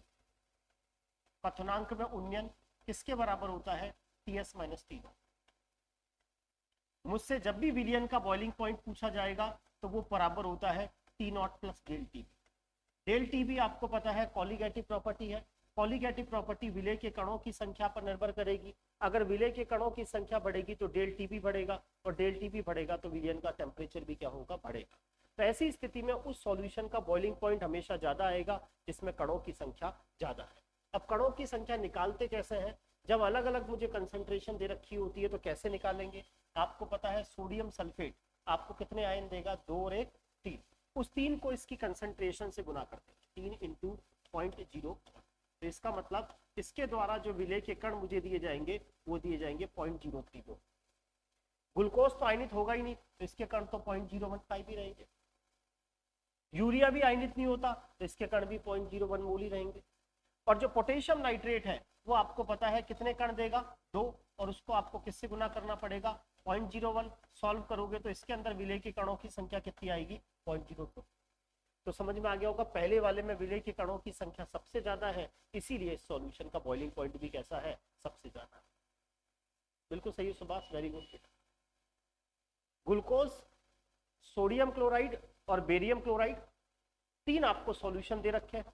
क्वथनांक में उन्नयन किसके बराबर होता है, Ts माइनस T नॉट। मुझसे जब भी विलियन का बॉइलिंग पॉइंट पूछा जाएगा तो वो बराबर होता है T nought plus del T. Del T भी आपको पता है कॉलीगेटिव प्रॉपर्टी है। कॉलीगेटिव प्रॉपर्टी विलेय के कणों की संख्या पर निर्भर करेगी। अगर विलेय के कणों की संख्या बढ़ेगी तो डेल टी भी बढ़ेगा, और डेल टी भी बढ़ेगा तो विलियन का टेम्परेचर भी क्या होगा, बढ़ेगा। तो ऐसी स्थिति में उस सॉल्यूशन का बॉइलिंग पॉइंट हमेशा ज्यादा आएगा जिसमें कणों की संख्या ज्यादा है। अब कणों की संख्या निकालते कैसे हैं? जब अलग अलग मुझे कंसंट्रेशन दे रखी होती है तो कैसे निकालेंगे? आपको पता है सोडियम सल्फेट आपको कितने आयन देगा, 2 और 1 3। उस 3 को इसकी कंसंट्रेशन से गुना करते हैं, 3 इंटू 0.0। तो इसका मतलब इसके द्वारा जो विलेय के कण मुझे दिए जाएंगे वो दिए जाएंगे 0.032। ग्लूकोज तो आयनित होगा ही नहीं तो इसके कण तो 0.015 ही रहेंगे। यूरिया भी आयनित नहीं होता तो इसके कण भी 0.01 मोल ही रहेंगे। और जो पोटेशियम नाइट्रेट है वो आपको पता है कितने कण देगा, 2, और उसको आपको किससे गुना करना पड़ेगा, 0.01। सॉल्व करोगे तो इसके अंदर विलेय के कणों की संख्या कितनी आएगी, 0.02। तो समझ में आ गया होगा, पहले वाले में विलेय के कणों की संख्या सबसे ज्यादा है, इसीलिए इस सॉल्यूशन का बॉइलिंग पॉइंट भी कैसा है, सबसे ज्यादा। बिल्कुल सही Subhash, very good. Glucose, sodium chloride और बेरियम क्लोराइड, 3 आपको सॉल्यूशन दे रखे हैं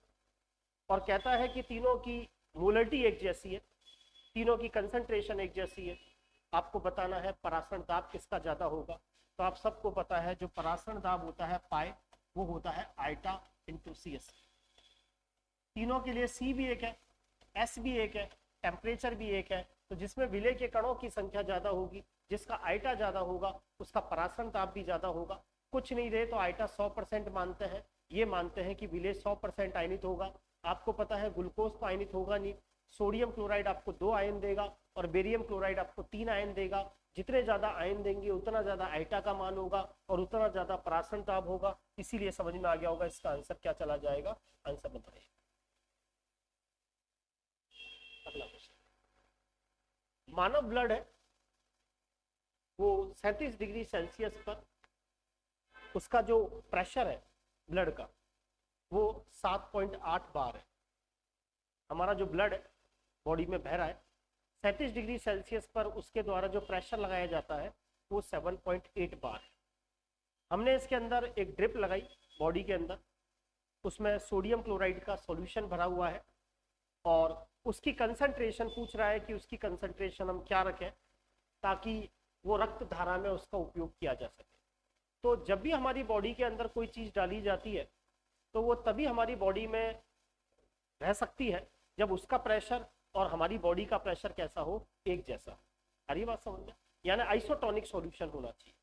और कहता है कि तीनों की मोलरिटी एक जैसी है, तीनों की कंसंट्रेशन एक जैसी है। आपको बताना है परासरण दाब किसका ज्यादा होगा। तो आप सबको पता है जो परासरण दाब होता है पाई, वो होता है आइटा इंटू सी एस। तीनों के लिए सी भी एक है, एस भी एक है, टेम्परेचर भी एक है। तो जिसमें विलेय के कणों की संख्या ज्यादा होगी, जिसका आइटा ज्यादा होगा, उसका परासरण दाब भी ज्यादा होगा। कुछ नहीं दे तो आइटा 100% मानते हैं, ये मानते हैं कि विलेय 100% आयनित होगा। आपको पता है ग्लूकोज तो आयनित होगा नहीं, सोडियम क्लोराइड आपको 2 आयन देगा और बेरियम क्लोराइड आपको 3 आयन देगा। जितने ज्यादा आयन देंगे उतना ज्यादा आइटा का मान होगा और उतना ज्यादा परासरण दाब होगा। इसीलिए समझ में आ गया होगा इसका आंसर क्या चला जाएगा, आंसर बताइए। अगला क्वेश्चन, मानव ब्लड है वो 37 डिग्री सेल्सियस पर उसका जो प्रेशर है ब्लड का वो 7.8 बार है। हमारा जो ब्लड है बॉडी में बह रहा है 37 डिग्री सेल्सियस पर, उसके द्वारा जो प्रेशर लगाया जाता है वो 7.8 बार है। हमने इसके अंदर एक ड्रिप लगाई बॉडी के अंदर, उसमें सोडियम क्लोराइड का सॉल्यूशन भरा हुआ है और उसकी कंसंट्रेशन पूछ रहा है कि उसकी कंसंट्रेशन हम क्या रखें ताकि वो रक्त धारा में उसका उपयोग किया जा सके। तो जब भी हमारी बॉडी के अंदर कोई चीज डाली जाती है तो वो तभी हमारी बॉडी में रह सकती है जब उसका प्रेशर और हमारी बॉडी का प्रेशर कैसा हो, एक जैसा। सारी बात समझ में, यानी आइसोटोनिक सॉल्यूशन होना चाहिए।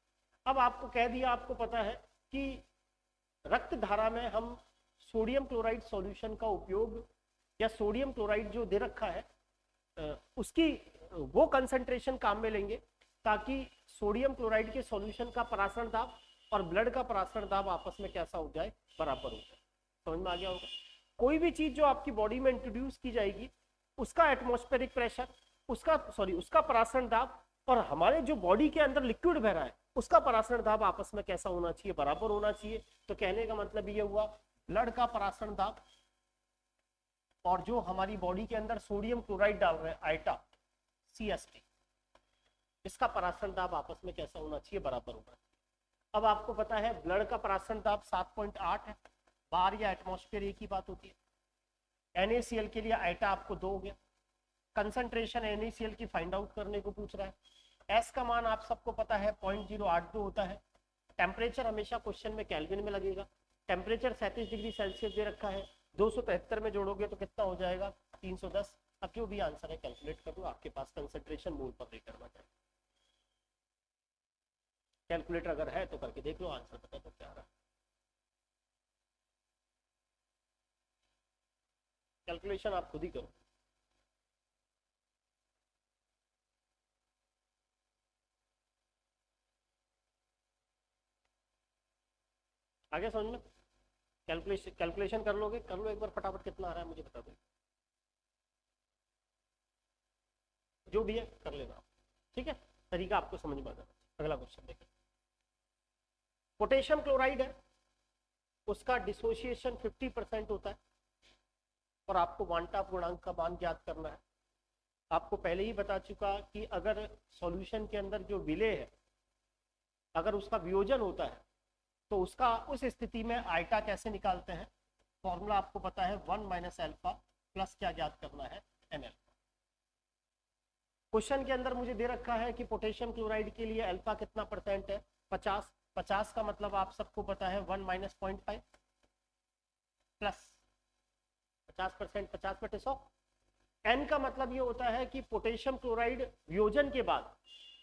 अब आपको कह दिया, आपको पता है कि रक्त धारा में हम सोडियम क्लोराइड सॉल्यूशन का उपयोग या सोडियम क्लोराइड जो दे रखा है उसकी वो कंसंट्रेशन काम में लेंगे ताकि सोडियम क्लोराइड के सॉल्यूशन का परासरण दाब और ब्लड का परासरण दाब आपस में कैसा हो जाए, बराबर हो जाए। समझ में आ गया होगा। कोई भी चीज जो आपकी बॉडी में इंट्रोड्यूस की जाएगी उसका एटमॉस्फेरिक प्रेशर, उसका परासरण दाब और हमारे जो बॉडी के अंदर लिक्विड बह रहा है उसका परासरण दाब आपस में कैसा होना चाहिए, बराबर होना चाहिए। तो कहने का मतलब ये हुआ ब्लड का परासरण दाब और जो हमारी बॉडी के अंदर सोडियम क्लोराइड डाल रहे हैं आइटा CST, इसका परासरण दाब आपस में कैसा होना चाहिए, बराबर होना चाहिए। अब आपको पता है ब्लड का परासरण दाब 7.8 है, बार या एटमॉस्फेयर एक ही बात होती है। NaCl के लिए आइटा आपको 2 हो गया। कंसंट्रेशन NaCl की फाइंड आउट करने को पूछ रहा है। S का मान आप सबको पता है 0.082 होता है। टेम्परेचर हमेशा क्वेश्चन में केल्विन में लगेगा। टेम्परेचर 37 डिग्री सेल्सियस दे रखा है, 273 में जोड़ोगे तो कितना हो जाएगा, 310। अब जो भी आंसर है कैलकुलेट कर लो, आपके पास कंसंट्रेशन मोल पर नहीं करना चाहिए। कैलकुलेटर अगर है तो करके देख लो, आंसर पता तो क्या आ रहा है। कैलकुलेशन आप खुद ही करो। आगे समझ में, कैलकुलेशन कर लोगे, कर लो एक बार फटाफट, कितना आ रहा है मुझे बता दो। जो भी है कर लेना, ठीक है, तरीका आपको समझ में आ जाना। अगला क्वेश्चन देखिए, पोटेशियम क्लोराइड है उसका डिसोसिएशन 50% होता है और आपको वांटा पूर्णांक का मान ज्ञात करना है। आपको पहले ही बता चुका कि अगर सॉल्यूशन के अंदर जो विलेय है अगर उसका वियोजन होता है तो उसका उस स्थिति में आइटा कैसे निकालते हैं। फॉर्मूला आपको पता है 1 माइनस एल्फा प्लस क्या ज्ञात करना है, एन एल्फा। क्वेश्चन के अंदर मुझे दे रखा है कि पोटेशियम क्लोराइड के लिए अल्फा कितना परसेंट है, 50। 50 का मतलब आप सबको पता है 1 माइनस 0.5 प्लस 50%, 50/100। एन का मतलब ये होता है कि पोटेशियम क्लोराइड वियोजन के बाद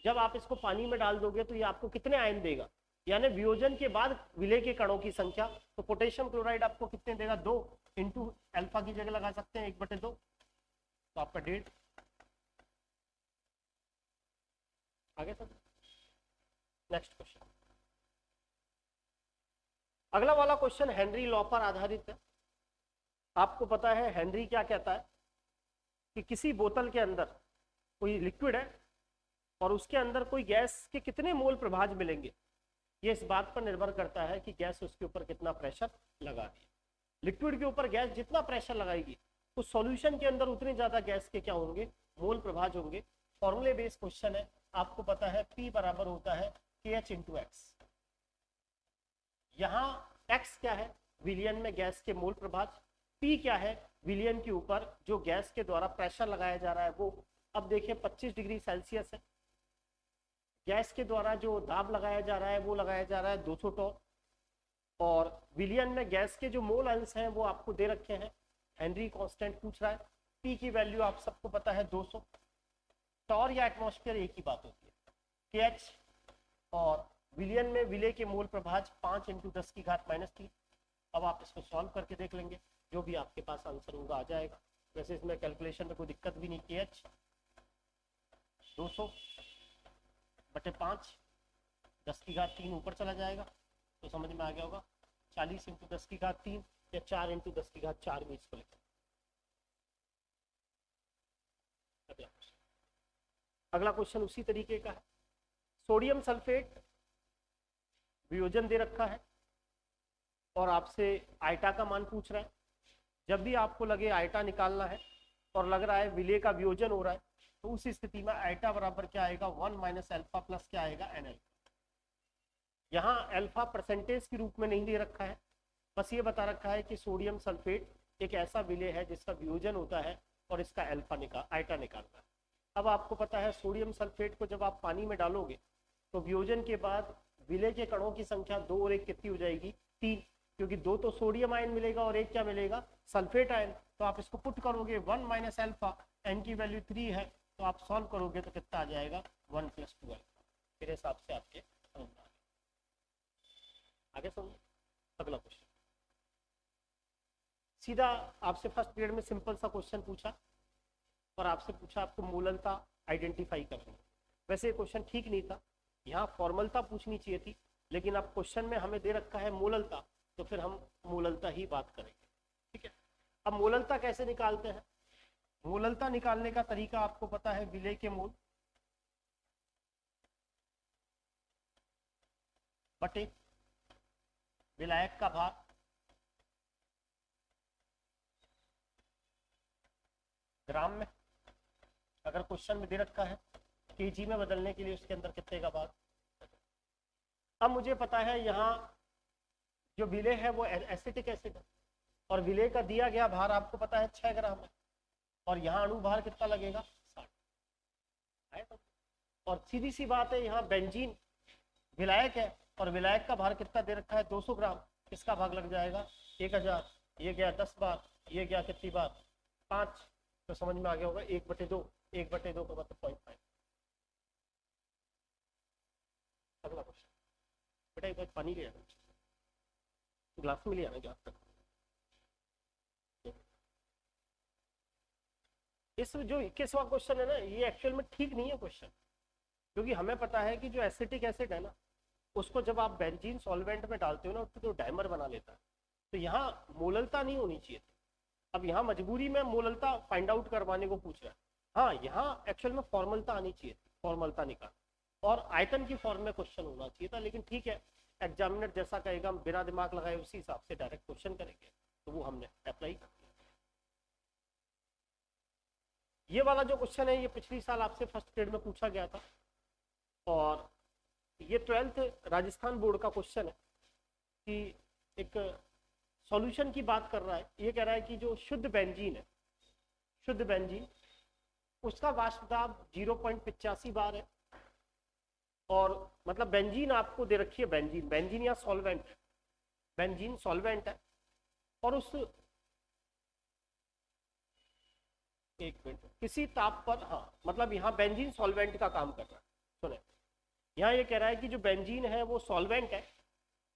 जब आप इसको पानी में डाल दोगे तो ये आपको कितने आयन देगा, यानी वियोजन के बाद विलेय के कणों की संख्या। तो पोटेशियम क्लोराइड आपको कितने देगा, 2 इंटू अल्फा की जगह लगा सकते हैं 1/2, तो आपका 1.5। आगे सर नेक्स्ट क्वेश्चन। अगला वाला क्वेश्चन हेनरी लॉ पर आधारित है। आपको पता है हेनरी क्या कहता है कि किसी बोतल के अंदर कोई लिक्विड है और उसके अंदर कोई गैस के कितने मोल प्रभाज मिलेंगे, ये इस बात पर निर्भर करता है कि गैस उसके ऊपर कितना प्रेशर लगा रही है। लिक्विड के ऊपर गैस जितना प्रेशर लगाएगी उस सॉल्यूशन के अंदर उतने ज्यादा गैस के क्या होंगे, मोल प्रभाज होंगे। फॉर्मूले बेस्ड क्वेश्चन है। आपको पता है P बराबर होता है KH इंटू एक्स। यहाँ x क्या है, विलियन में गैस के मोल प्रभाज, P क्या है, विलियन के ऊपर जो गैस के द्वारा प्रेशर लगाया जा रहा है वो। अब देखिए 25 डिग्री सेल्सियस है, गैस के द्वारा जो दाब लगाया जा रहा है वो लगाया जा रहा है 200 टॉर, और विलियन में गैस के जो मोल अंश हैं वो आपको दे रखे हैं। हेनरी कांस्टेंट पूछ रहा है, P की वैल्यू आप सबको पता है 200। टॉर या एटमॉस्फेयर एक ही बात होती है। KH और विलियन में विलेय के मोल प्रभाज 5 × 10⁻³ अब आप इसको सॉल्व करके देख लेंगे, जो भी आपके पास आंसर होगा आ जाएगा। वैसे इसमें कैलकुलेशन में कोई दिक्कत भी नहीं। KH 200/5 10⁻³ ऊपर चला जाएगा तो समझ में आ गया होगा। 40 × 10⁻³ या 4 × 10⁻4 भी इसको लिखें। अगला क्वेश्चन उसी तरीके का है। सोडियम सल्फेट वियोजन दे रखा है और आपसे आइटा का मान पूछ रहा है। जब भी आपको लगे आइटा निकालना है और लग रहा है विलेय का वियोजन हो रहा है तो उस स्थिति में आइटा बराबर क्या आएगा, 1 माइनस एल्फा प्लस क्या आएगा, एन एल्फा। यहाँ अल्फा परसेंटेज के रूप में नहीं दे रखा है, बस ये बता रखा है कि सोडियम सल्फेट एक ऐसा विलेय है जिसका वियोजन होता है और इसका आइटा निकालना है। अब आपको पता है सोडियम सल्फेट को जब आप पानी में डालोगे तो वियोजन के बाद विलेय के कणों की संख्या 2 और 1 कितनी हो जाएगी, 3, क्योंकि 2 तो सोडियम आयन मिलेगा और 1 क्या मिलेगा, सल्फेट आयन। तो आप इसको पुट करोगे 1 माइनस एल्फा, एन की वैल्यू 3 है तो आप सॉल्व करोगे तो कितना आ जाएगा, 1 + 2 एल्फा। मेरे हिसाब से आपके समझ में आगे समझिए। अगला क्वेश्चन सीधा आपसे फर्स्ट पीरियड में सिंपल सा क्वेश्चन पूछा और आपसे पूछा आपको मूललता आइडेंटिफाई करनी है। वैसे ये क्वेश्चन ठीक नहीं था, यहाँ फॉर्मलता पूछनी चाहिए थी, लेकिन अब क्वेश्चन में हमें दे रखा है मूललता तो फिर हम मूललता ही बात करेंगे। ठीक है, अब मूललता कैसे निकालते हैं। मूललता निकालने का तरीका आपको पता है, विलेय के मोल बटे विलायक का भार ग्राम में। अगर क्वेश्चन में दे रखा है केजी में बदलने के लिए उसके अंदर कितने का भार। अब मुझे पता है यहाँ जो विलेय है वो एसिटिक एसिड है और विलेय का दिया गया भार आपको पता है 6 ग्राम है और यहाँ अणु भार कितना लगेगा, 60। और सीधी सी बात है, यहाँ बेंजीन विलायक है और विलायक का भार कितना दे रखा है, 200 ग्राम। किसका भाग लग जाएगा, 1000। ये गया 10 बार, ये गया कितनी बार, 5। तो समझ में आ गया होगा 1/2, 1/2 का मतलब 0.5। अगला क्वेश्चन बेटा एक बार पानी ले आना, ग्लास में ले आना ग्लास तक। इस जो 21वां क्वेश्चन है ना, ये एक्चुअल में ठीक नहीं है क्वेश्चन, क्योंकि हमें पता है कि जो एसिटिक एसिड है ना उसको जब आप बेंजीन सॉल्वेंट में डालते हो ना उसको तो डाइमर बना लेता है, तो यहाँ मोललता नहीं होनी चाहिए थी। अब यहाँ मजबूरी में मोललता फाइंड आउट करवाने को पूछ रहा है। हाँ, यहाँ एक्चुअल में फॉर्मलता आनी चाहिए थी, फॉर्मलता निकाल और आयतन की फॉर्म में क्वेश्चन होना चाहिए था, लेकिन ठीक है, एग्जामिनर जैसा कहेगा हम बिना दिमाग लगाए उसी हिसाब से डायरेक्ट क्वेश्चन करेंगे, तो वो हमने अप्लाई कर दिया। ये वाला जो क्वेश्चन है ये पिछली साल आपसे फर्स्ट ग्रेड में पूछा गया था और ये 12th राजस्थान बोर्ड का क्वेश्चन है कि एक सॉल्यूशन की बात कर रहा है। ये कह रहा है कि जो शुद्ध बेंजीन है, शुद्ध बेंजीन, उसका वाष्प दाब 0.85 बार है और मतलब बेंजीन आपको दे रखी है, बेंजीन, बेंजीन या सॉल्वेंट, बेंजीन सॉल्वेंट है और उस एक मिनट किसी ताप पर, हाँ मतलब यहाँ बेंजीन सॉल्वेंट का काम कर रहा है। सुने, यहाँ ये कह रहा है कि जो बेंजीन है वो सॉल्वेंट है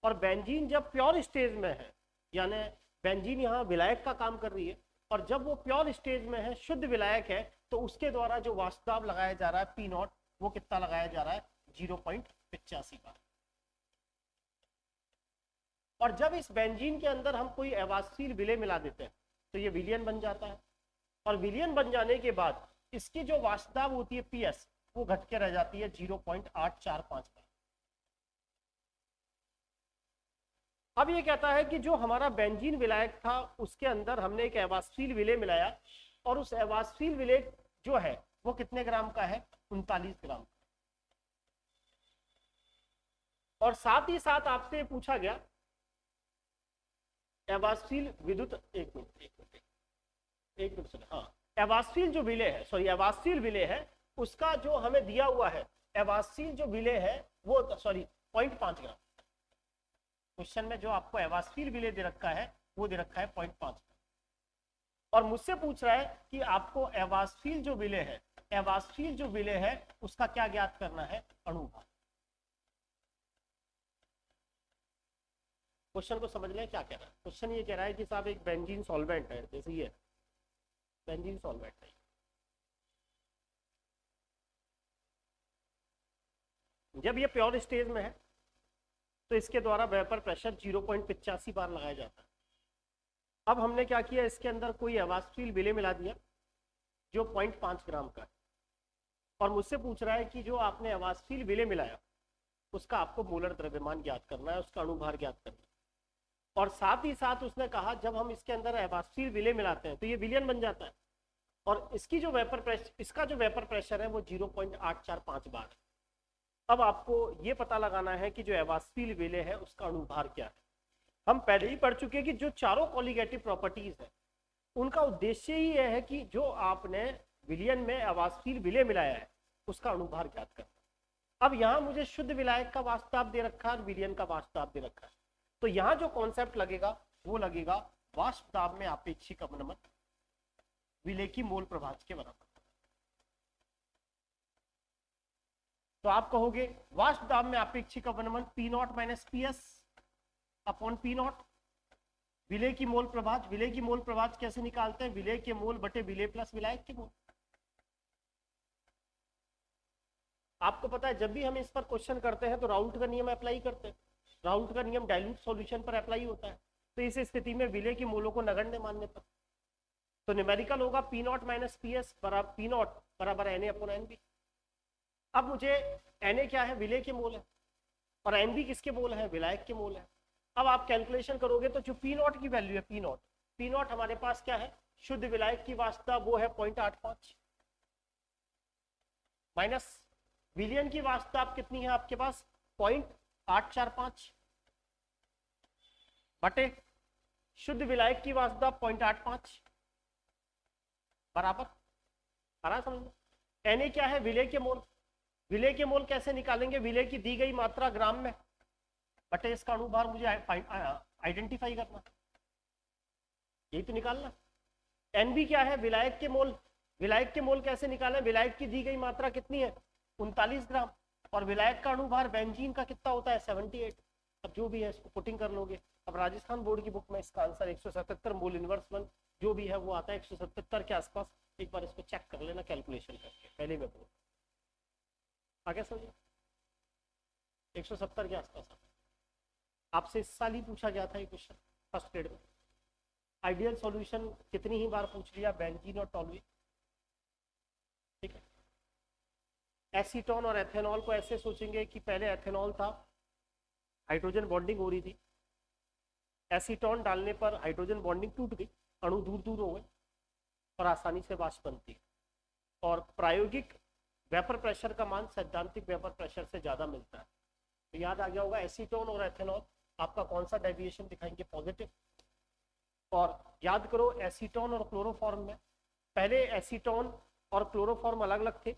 और बेंजीन जब प्योर स्टेज में है, यानी बेंजीन यहाँ विलायक का काम कर रही है और जब वो प्योर स्टेज में है, शुद्ध विलायक है, तो उसके द्वारा जो वाष्प दाब लगाया जा रहा है पी नॉट, वो कितना लगाया जा रहा है? 0.85 बार। और जब इस बेंजीन के अंदर हम कोई अवाष्पशील विलेय मिला देते हैं तो ये विलियन बन जाता है और विलियन बन जाने के बाद इसकी जो वाष्प दाब होती है पीएस, वो घट के रह जाती है 0.845 बार। अब ये कहता है कि जो हमारा बेंजीन विलायक था उसके अंदर हमने एक अवाष्पशील विलेय मिलाया और उस अवाष्पशील विलेय जो है वो कितने ग्राम का है? 39 ग्राम। और साथ ही साथ आपसे पूछा गया अवाष्पशील विद्युत, एक मिनट सुनो, हाँ, अवाष्पशील जो विलेय है, सॉरी अवाष्पशील विलेय है, उसका जो हमें दिया हुआ है अवाष्पशील जो विलेय है वो, सॉरी 0.5 ग्राम। क्वेश्चन में जो आपको अवाष्पशील विलेय दे रखा है वो दे रखा है 0.5 और मुझसे पूछ रहा है कि आपको अवाष्पशील जो विलेय है, अवाष्पशील जो विलेय है उसका क्या ज्ञात करना है? अणुभार। क्वेश्चन को समझ लें क्या कह रहा है। क्वेश्चन ये कह रहा है कि साहब एक बेंजीन सॉल्वेंट है, जैसे ये बेंजीन सॉल्वेंट है, जब ये प्योर स्टेज में है तो इसके द्वारा वेपर प्रेशर 0.85 बार लगाया जाता है। अब हमने क्या किया, इसके अंदर कोई अवाष्पशील विलेय मिला दिया जो 0.5 ग्राम का है और मुझसे पूछ रहा है कि जो आपने अवाष्पशील विलेय मिलाया उसका आपको मोलर द्रव्यमान ज्ञात करना है, उसका अणुभार ज्ञात करना है। और साथ ही साथ उसने कहा जब हम इसके अंदर अवाष्पशील विलेय मिलाते हैं तो ये विलियन बन जाता है और इसकी जो वेपर प्रेशर, इसका जो वेपर प्रेशर है वो 0.845 बार है। अब आपको ये पता लगाना है कि जो अवाष्पशील विलेय है उसका अणुभार क्या है। हम पहले ही पढ़ चुके हैं कि जो चारों कॉलिगेटिव प्रॉपर्टीज है उनका उद्देश्य ही यह है कि जो आपने विलियन में अवाष्पशील विलेय मिलाया है उसका अणुभार ज्ञात करना। अब यहाँ मुझे शुद्ध विलायक का वाष्प दाब दे रखा है और विलियन का वाष्प दाब दे रखा है, तो यहाँ जो कॉन्सेप्ट लगेगा वो लगेगा वाष्प दाब में आपेक्षिक अवनमन विलेय की मोल प्रभाज के बराबर। तो आप कहोगे वाष्प दाब में आपेक्षिक अवनमन P not minus P S upon P naught, विलेय की मोल प्रभाज। विलेय की मोल प्रभाज कैसे निकालते हैं? विलेय के मोल बटे विलेय प्लस विलायक के मोल। आपको पता है जब भी हम इस पर क्वेश्चन करते हैं तो राउल्ट का नियम अप्लाई करते हैं। राउल्ट का नियम डाइल्यूट सॉल्यूशन पर अप्लाई होता है। तो इस स्थिति में विलेय की मोलों को नगण्य मानने पर तो न्यूमेरिकल होगा P not minus P S बराबर पी नॉट बराबर N A upon N B. अब मुझे एन ए क्या है? विलेय के मोल है और एन बी किसके मोल है? विलायक के मोल है। अब आप कैलकुलेशन करोगे तो जो पी नॉट की वैल्यू है, पी नॉट हमारे पास क्या है? शुद्ध विलायक की वाष्प वो है 0.85 माइनस विलियन की वाष्प कितनी है आपके पास? 0.845 बटे शुद्ध विलायक की वाष्प 0.85 बराबर, आ रहा समझ में? एन क्या है? विलेय के मोल। विलेय के मोल कैसे निकालेंगे? विलेय की दी गई मात्रा ग्राम में बटे इसका अणुभार मुझे आइडेंटिफाई करना, यही तो निकालना। एनबी क्या है? विलायक के मोल। विलायक के मोल कैसे निकालें? विलायक की दी गई मात्रा कितनी है? 39 ग्राम और विलायक का अणुभार बेंजीन का कितना होता है? 78। अब जो भी है इसको पुटिंग कर लोगे। अब राजस्थान बोर्ड की बुक में इसका आंसर 177 मोल इनवर्स 1 जो भी है वो आता है 177 के आसपास। एक बार इसको चेक कर लेना कैलकुलेशन करके, पहले मैं बोल आगे समझिए 170 के आसपास। आपसे इस साल ही पूछा गया था ये क्वेश्चन फर्स्ट ग्रेड में। आइडियल सॉल्यूशन कितनी ही बार पूछ लिया, बेंजीन और टॉलुइन। ठीक है, एसीटोन और एथेनॉल को ऐसे सोचेंगे कि पहले एथेनॉल था, हाइड्रोजन बॉन्डिंग हो रही थी, एसीटोन डालने पर हाइड्रोजन बॉन्डिंग टूट गई, अणु दूर दूर हो गए और आसानी से वाष्प बनती है। और प्रायोगिक वेपर प्रेशर का मान सैद्धांतिक वेपर प्रेशर से ज़्यादा मिलता है। तो याद आ गया होगा, एसीटोन और एथेनॉल आपका कौन सा डेविएशन दिखाएंगे, पॉजिटिव। और याद करो एसीटोन और क्लोरोफॉर्म में, पहले एसीटोन और क्लोरोफॉर्म अलग अलग थे,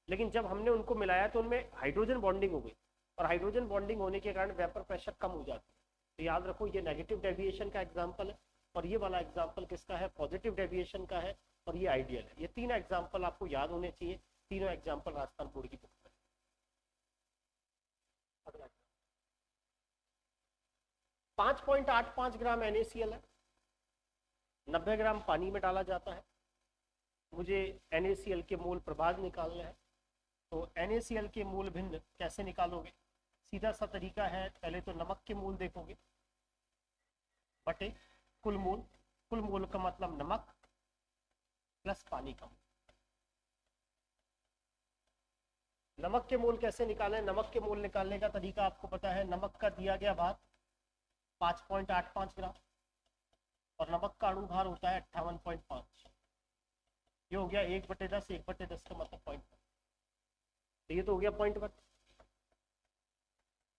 लेकिन जब हमने उनको मिलाया तो उनमें हाइड्रोजन बॉन्डिंग हो गई, और हाइड्रोजन बॉन्डिंग होने के कारण वेपर प्रेशर कम हो जाता है। तो याद रखो ये नेगेटिव डेविएशन का एग्जाम्पल है, और ये वाला एग्जाम्पल किसका है, पॉजिटिव डेविएशन का है, और ये आइडियल है। ये तीन एग्जाम्पल आपको याद होने चाहिए, तीनों एग्जाम्पल राजस्थान बोर्ड की बुक में। अगला 5.85 ग्राम NaCl है, 90 ग्राम पानी में डाला जाता है। मुझे NaCl के मूल प्रभाग निकालना है। तो NaCl के मूल भिन्न कैसे निकालोगे, सीधा सा तरीका है, पहले तो नमक के मूल देखोगे बटे कुल मूल, कुल मूल का मतलब नमक प्लस पानी का मूल। नमक के मूल कैसे निकालें, नमक के मूल निकालने का तरीका आपको पता है, नमक का दिया गया भार 5.85 ग्राम और नमक का अणु भार होता है 58.5। ये हो गया 1/10, 1/10 का मतलब 0.1। तो ये तो हो गया 0.1,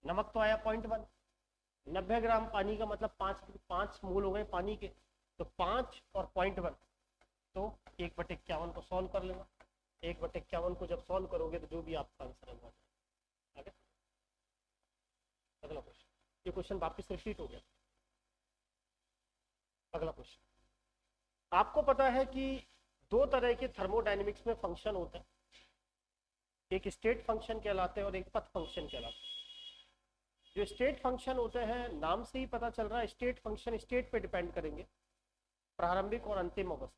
नमक तो आया 0.1। 90 ग्राम पानी का मतलब 5 मूल हो गए पानी के, तो 5 और 0.1, तो 1/51 को सॉल्व कर लेना। 1/51 को जब सॉल्व करोगे तो जो भी आपका आंसर है। आगे अगला क्वेश्चन, ये क्वेश्चन वापस रिपीट हो गया। अगला क्वेश्चन, आपको पता है कि दो तरह के थर्मोडायनेमिक्स में फंक्शन होते हैं, एक स्टेट फंक्शन कहलाते हैं और एक पथ फंक्शन कहलाते हैं। जो स्टेट फंक्शन होते हैं, नाम से ही पता चल रहा है, स्टेट फंक्शन स्टेट पे डिपेंड करेंगे, प्रारंभिक और अंतिम अवस्था।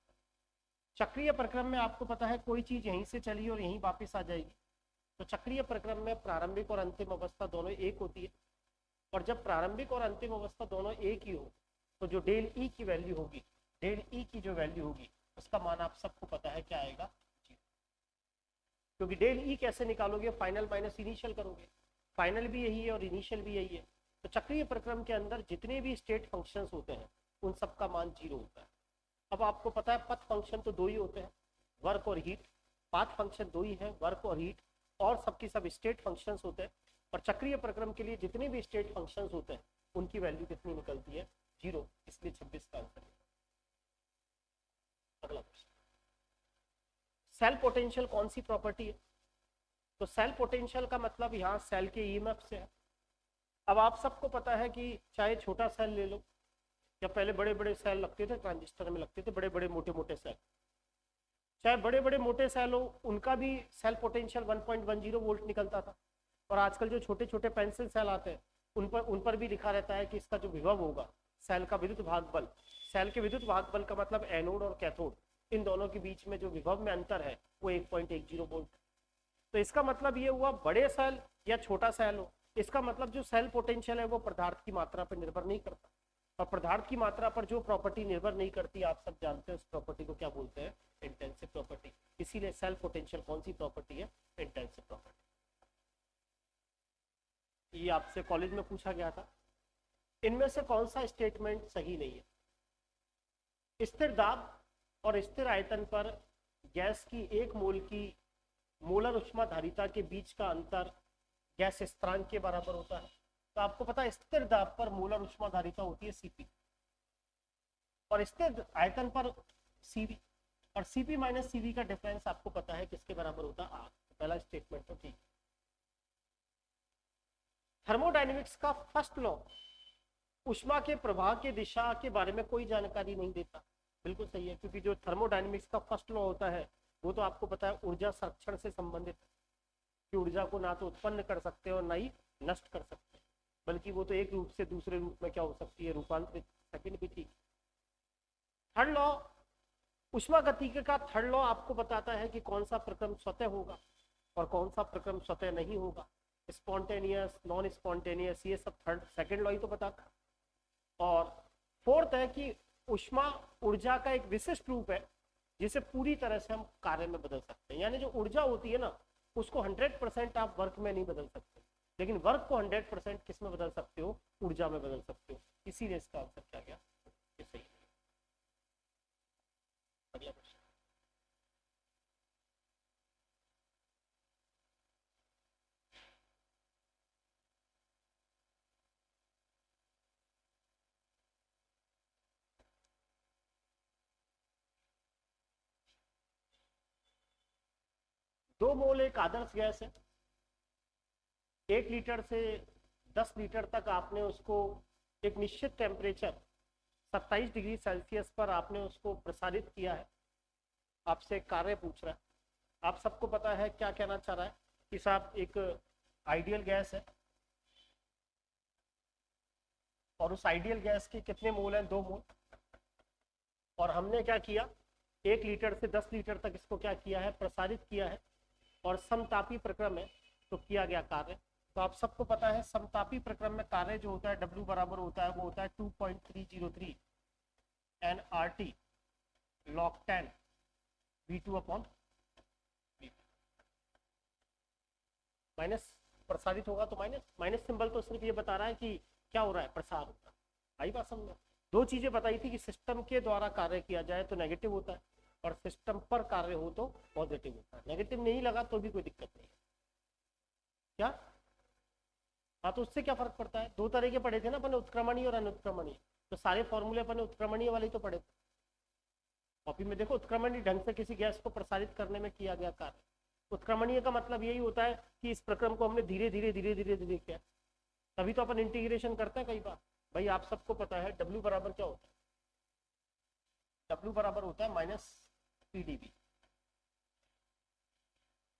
चक्रीय प्रक्रम में आपको पता है कोई चीज यहीं से चली और यहीं वापस आ जाएगी, तो चक्रीय प्रक्रम में प्रारंभिक और अंतिम अवस्था दोनों एक होती है। और जब प्रारंभिक और अंतिम अवस्था दोनों एक ही हो, तो जो डेल ई की वैल्यू होगी, डेल ई की जो वैल्यू होगी उसका मान आप सबको पता है क्या आएगा, क्योंकि डेल ई कैसे निकालोगे, फाइनल माइनस इनिशियल करोगे, फाइनल भी यही है और इनिशियल भी यही है। तो चक्रीय प्रक्रम के अंदर जितने भी स्टेट फंक्शंस होते हैं उन सब का मान 0 होता है। अब आपको पता है पथ फंक्शन तो दो ही होते हैं, वर्क और हीट। पाथ फंक्शन दो ही है, वर्क और हीट, और सबकी सब स्टेट फंक्शंस होते हैं। और चक्रीय प्रक्रम के लिए जितने भी स्टेट फंक्शंस होते हैं उनकी वैल्यू कितनी निकलती है, 0, इसलिए 26 का आंसर है। अगला क्वेश्चन, सेल पोटेंशियल कौन सी प्रॉपर्टी है, तो सेल पोटेंशियल का मतलब यहाँ सेल के ईएमएफ से है। अब आप सबको पता है कि चाहे छोटा सेल ले लो, या पहले बड़े बड़े सेल लगते थे, ट्रांजिस्टर में लगते थे बड़े बड़े मोटे मोटे सेल, चाहे बड़े बड़े मोटे सेल हो, उनका भी सेल पोटेंशियल 1.10 वोल्ट निकलता था। और आजकल जो छोटे छोटे पेंसिल सेल आते हैं उन पर भी लिखा रहता है कि इसका जो विभव होगा, सेल का विद्युत भाग बल, सेल के विद्युत भाग बल का मतलब एनोड और कैथोड, इन दोनों के बीच में जो विभव में अंतर है वो 1.10 वोल्ट। तो इसका मतलब ये हुआ, बड़े सेल या छोटा सेल हो, इसका मतलब जो सेल पोटेंशियल है वो पदार्थ की मात्रा पर निर्भर नहीं करता, और पदार्थ की मात्रा पर जो प्रॉपर्टी निर्भर नहीं करती, आप सब जानते हैं उस प्रॉपर्टी को क्या बोलते हैं, इंटेंसिव प्रॉपर्टी। इसीलिए सेल पोटेंशियल कौन सी प्रॉपर्टी है, इंटेंसिव प्रॉपर्टी। ये आपसे कॉलेज में पूछा गया था। इनमें से कौन सा स्टेटमेंट सही नहीं है, स्थिर दाब और स्थिर आयतन पर गैस की एक मोल की मोलर उष्मा धारिता के बीच का अंतर गैस स्थिरांक के बराबर होता है। तो आपको पता है स्थिर दाब पर मोलर उष्मा धारिता होती है Cp, और स्थिर आयतन पर Cv, और Cp माइनस Cv का डिफरेंस आपको पता है किसके बराबर होता है, R। तो पहला स्टेटमेंट तो ठीक। थर्मोडायनेमिक्स का फर्स्ट लॉ उष्मा के प्रवाह की दिशा के बारे में कोई जानकारी नहीं देता, बिल्कुल सही है, क्योंकि जो थर्मोडायनेमिक्स का फर्स्ट लॉ होता है वो तो आपको पता है ऊर्जा संरक्षण से संबंधित है, कि ऊर्जा को ना तो उत्पन्न कर सकते और ना ही नष्ट कर सकते, बल्कि वो तो एक रूप से दूसरे रूप में क्या हो सकती है, रूपांतरित। सेकंड भी ठीक। थर्ड लॉ उष्मागतिकी का थर्ड लॉ आपको बताता है कि कौन सा प्रक्रम स्वतः होगा और कौन सा प्रक्रम स्वतः नहीं होगा, स्पॉन्टेनियस, नॉन स्पॉन्टेनियस, ये सब थर्ड सेकंड लॉ ही तो बताता। और फोर्थ है कि उष्मा ऊर्जा का एक विशिष्ट रूप है जिसे पूरी तरह से हम कार्य में बदल सकते हैं। यानी जो ऊर्जा होती है ना, उसको 100% आप वर्क में नहीं बदल सकते, लेकिन वर्क को 100% किस में बदल सकते हो, ऊर्जा में बदल सकते हो। इसीलिए इसका आंसर क्या गया, ये सही। अगला क्वेश्चन, 2 मोल एक आदर्श गैस है, 1 लीटर से 10 लीटर तक आपने उसको एक निश्चित टेम्परेचर 27 डिग्री सेल्सियस पर आपने उसको प्रसारित किया है। आपसे एक कार्य पूछ रहा है, आप सबको पता है क्या कहना चाह रहा है कि साहब एक आइडियल गैस है और उस आइडियल गैस के कितने मोल हैं, 2 मोल, और हमने क्या किया, 1 लीटर से 10 लीटर तक इसको क्या किया है, प्रसारित किया है, और समतापी प्रक्रम है तो किया गया कार्य। तो आप सबको पता है समतापी प्रक्रम में कार्य जो होता है W बराबर होता है वो होता है 2.303 nRT log 10 V2 upon minus प्रसारित होगा तो माइनस, माइनस सिंबल तो सिर्फ ये बता रहा है कि क्या हो रहा है, प्रसार होता है। आई बात समझ में? 2 चीजें बताई थी कि सिस्टम के द्वारा कार्य किया जाए तो नेगेटिव होता है और सिस्टम पर कार्य हो तो पॉजिटिव होता है। नेगेटिव नहीं लगा तो भी कोई दिक्कत नहीं है क्या? हाँ, तो उससे क्या फर्क पड़ता है? 2 तरह के पढ़े थे ना अपन, उत्क्रमणीय और अनुत्क्रमणीय, तो सारे फॉर्मूले अपन उत्क्रमणीय वाले तो पढ़े थे। कॉपी में देखो, उत्क्रमणीय ढंग से किसी गैस को प्रसारित करने में किया गया कार्य। उत्क्रमणीय का मतलब यही होता है कि इस प्रक्रम को हमने धीरे धीरे धीरे धीरे धीरे किया, तभी तो अपन इंटीग्रेशन करते हैं कई बार। भाई आप सबको पता है W बराबर क्या होता है, W बराबर होता है माइनस PdV,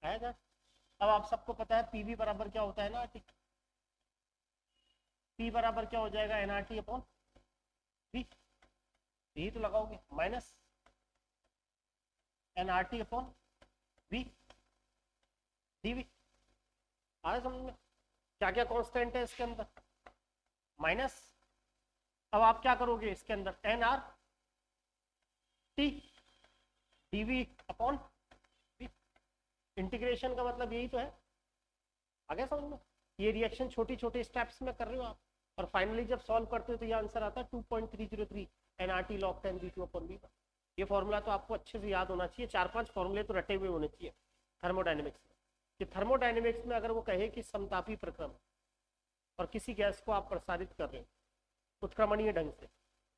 आएगा। अब आप सबको पता है PV बराबर क्या होता है ना, P बराबर क्या हो जाएगा, nRT अपॉन V, यही तो लगाओगे, minus nRT upon V dV। आ रहा समझ में? क्या क्या कांस्टेंट है इसके अंदर, माइनस, अब आप क्या करोगे इसके अंदर, nRT dV upon V। Integration का मतलब यही तो है, आगे समझ में? ये रिएक्शन छोटी छोटी स्टेप्स में कर रहे हो आप, और फाइनली जब सॉल्व करते हो तो ये आंसर आता है 2.303 nRT log 10 V2 upon V। ये फॉर्मूला तो आपको अच्छे से याद होना चाहिए, 4-5 फॉर्मूले तो रटे हुए होने चाहिए थर्मोडायनेमिक्स में। कि थर्मोडायनेमिक्स में अगर वो कहे कि समतापी प्रक्रम और किसी गैस को आप प्रसारित कर रहे हो उत्क्रमणीय ढंग से,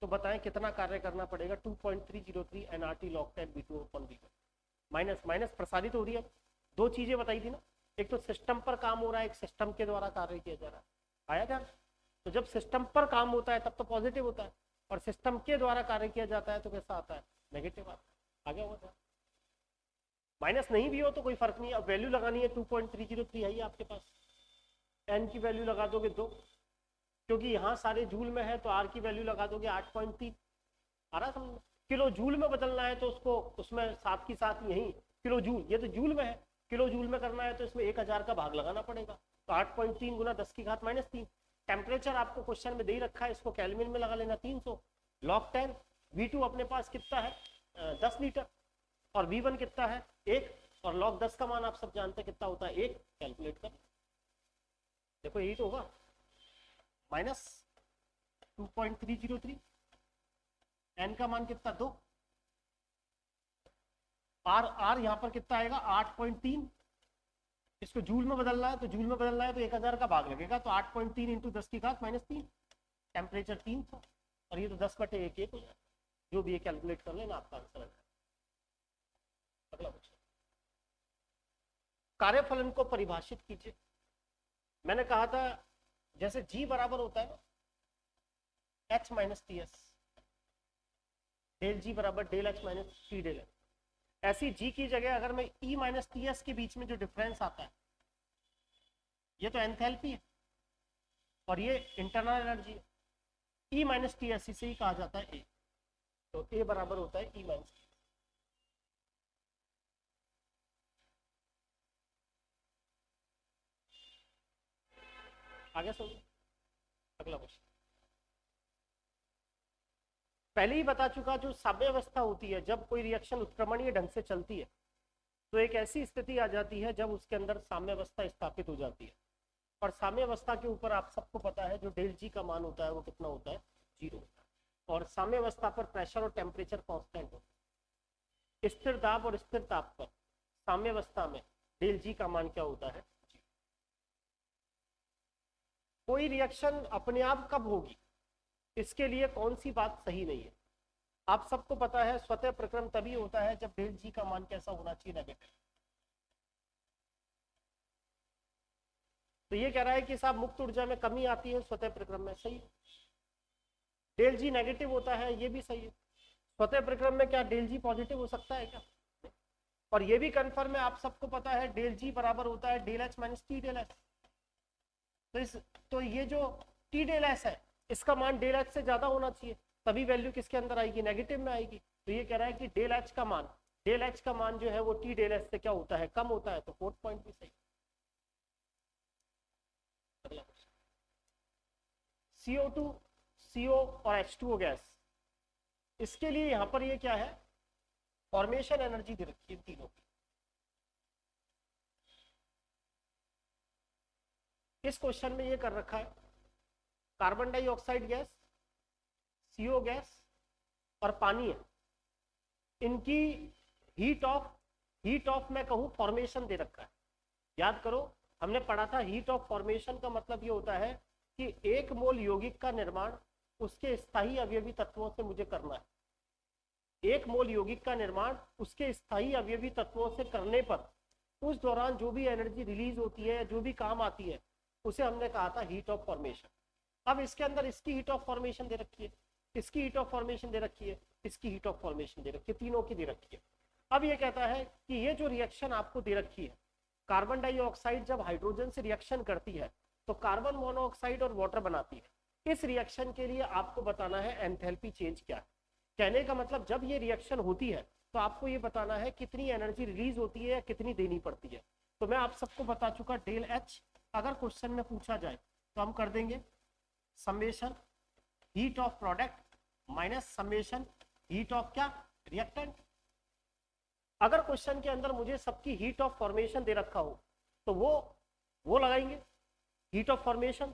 तो बताएं कितना कार्य करना पड़ेगा, 2.303 nRT log 10 V2 upon V। Minus minus प्रसारित हो रही है। 2 चीजें बताई थी ना, एक तो सिस्टम पर काम हो रहा है, एक सिस्टम के द्वारा कार्य किया जा रहा है, आया ध्यान? तो जब सिस्टम पर काम होता है तब तो पॉजिटिव होता है, और सिस्टम के द्वारा कार्य किया जाता है तो कैसा आता है, नेगेटिव आता है। आगे होगा था, माइनस नहीं भी हो तो कोई फर्क नहीं। अब वैल्यू लगानी है, 2.303 है ही आपके पास, n की वैल्यू लगा दोगे 2, क्योंकि यहाँ सारे जूल में है तो r की वैल्यू लगा दोगे 8.3। आ रहा समझ? किलो जूल में बदलना है तो उसको उसमें साथ की साथ यही किलो जूल, ये तो जूल में है, किलो जूल में करना है तो इसमें 1000 का भाग लगाना पड़ेगा, तो 8.3 गुना 10 की घात -3। टेम्परेचर आपको क्वेश्चन में दे ही रखा है, इसको केल्विन में लगा लेना 300। log 10 V2 अपने पास कितना है, 10 लीटर, और V1 कितना है 1, और log 10 का मान आप सब जानते हैं कितना होता है 1, कैलकुलेट कर देखो, यही तो होगा, माइनस 2.303, n का मान कितना 2, r यहाँ पर कितना आएगा 8.3, इसको जूल में बदलना है तो जूल में बदलना है तो 1000 का भाग लगेगा, तो 8.3 इंटू 10 की घात -3, टेम्परेचर 300, और ये तो 10/1 1 हो जाए, जो भी ये कैलकुलेट कर लेना आपका आंसर है। अगला क्वेश्चन, कार्यफलन को परिभाषित कीजिए। मैंने कहा था जैसे G बराबर होता है ना H minus TS, del G बराबर del H minus T del H, ऐसी G की जगह अगर मैं E माइनस TS के बीच में जो डिफरेंस आता है, ये तो एंथैल्पी है और ये इंटरनल एनर्जी है, E माइनस TS इसे ही कहा जाता है A, तो A बराबर होता है E माइनस। आगे सुनिए अगला क्वेश्चन, पहले ही बता चुका, जो साम्यावस्था होती है जब कोई रिएक्शन उत्क्रमणीय ढंग से चलती है तो एक ऐसी स्थिति आ जाती है जब उसके अंदर साम्यावस्था स्थापित हो जाती है, और साम्यावस्था के ऊपर आप सबको पता है जो डेल जी का मान होता है वो कितना होता है, 0 होता है, और साम्यावस्था पर प्रेशर और टेम्परेचर कांस्टेंट होता है। स्थिर दाब और स्थिर ताप पर साम्यावस्था में डेल जी का मान क्या होता है, कोई रिएक्शन अपने आप कब होगी, इसके लिए कौन सी बात सही नहीं है। आप सबको पता है स्वतः प्रक्रम तभी होता है जब डेल जी का मान कैसा होना चाहिए, नेगेटिव। तो ये कह रहा है कि साहब मुक्त ऊर्जा में कमी आती है स्वतः प्रक्रम में, सही। डेल जी नेगेटिव होता है, ये भी सही है। स्वतः प्रक्रम में क्या डेल जी पॉजिटिव हो सकता है क्या? और ये भी कंफर्म है, आप सबको पता है डेल जी बराबर होता है del H minus T del H. तो ये जो टी डेल एच है इसका मान डेल एच से ज्यादा होना चाहिए, तभी वैल्यू किसके अंदर आएगी, नेगेटिव में आएगी। तो ये कह रहा है कि डेल एच का मान जो है वो टी डेल एच से क्या होता है, कम होता है। तो फोर्थ पॉइंट भी सही। CO2, CO और H2O गैस, इसके लिए यहां पर ये क्या है, फॉर्मेशन एनर्जी दे रखी है तीनों की। इस क्वेश्चन में ये कर रखा है carbon dioxide gas, CO gas और पानी है, इनकी हीट ऑफ मैं कहूं फॉर्मेशन दे रखा है। याद करो हमने पढ़ा था हीट ऑफ फॉर्मेशन का मतलब ये होता है कि 1 मोल यौगिक का निर्माण उसके स्थायी अवयवी तत्वों से मुझे करना है। 1 मोल यौगिक का निर्माण उसके स्थायी अवयवी तत्वों से करने पर उस दौरान जो भी एनर्जी रिलीज होती है, जो भी काम आती है, उसे हमने कहा था हीट ऑफ फॉर्मेशन। अब इसके अंदर इसकी हीट ऑफ फॉर्मेशन दे रखी है, इसकी हीट ऑफ फॉर्मेशन दे रखी है, इसकी हीट ऑफ फॉर्मेशन दे रखी है, तीनों की दे रखी है। अब ये कहता है कि ये जो रिएक्शन आपको दे रखी है, कार्बन डाइऑक्साइड जब हाइड्रोजन से रिएक्शन करती है तो कार्बन मोनोऑक्साइड और वाटर बनाती है। इस रिएक्शन के लिए आपको बताना है एंथैल्पी चेंज क्या है। कहने का मतलब जब ये रिएक्शन होती है तो आपको ये बताना है कितनी एनर्जी रिलीज होती है या कितनी देनी पड़ती है। तो मैं आप सबको बता चुका डेल एच, अगर क्वेश्चन में पूछा जाए तो हम कर देंगे summation heat of product minus summation heat of क्या, रिएक्टेंट। अगर क्वेश्चन के अंदर मुझे सबकी हीट ऑफ फॉर्मेशन दे रखा हो तो वो लगाएंगे हीट ऑफ फॉर्मेशन।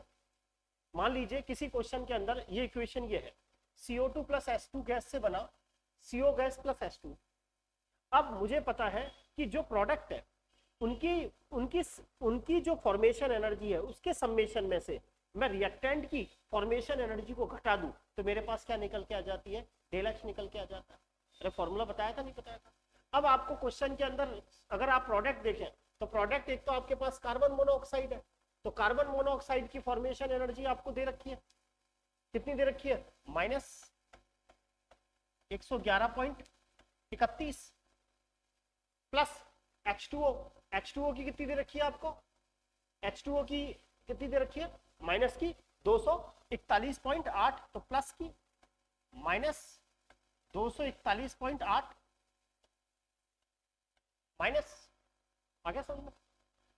मान लीजिए किसी क्वेश्चन के अंदर ये इक्वेशन ये है CO2 प्लस H2 गैस से बना CO गैस प्लस H2। अब मुझे पता है कि जो प्रोडक्ट है उनकी जो फॉर्मेशन एनर्जी है उसके समेशन में से मैं रिएक्टेंट की फॉर्मेशन एनर्जी को घटा दूं तो मेरे पास क्या निकल के आ जाती है, डेल एच निकल के आ जाता है। अरे फॉर्मूला बताया था नहीं बताया था। अब आपको क्वेश्चन के अंदर अगर आप प्रोडक्ट देखें तो प्रोडक्ट एक तो आपके पास कार्बन मोनोऑक्साइड है, तो कार्बन मोनोऑक्साइड की फॉर्मेशन एनर्जी आपको दे रखी है, कितनी दे रखी है, माइनस 111.31 प्लस H2O की कितनी दे रखी है आपको, H2O की कितनी दे रखी है, माइनस की 241.8, तो प्लस की माइनस 241.8 माइनस, आ गया समझ में।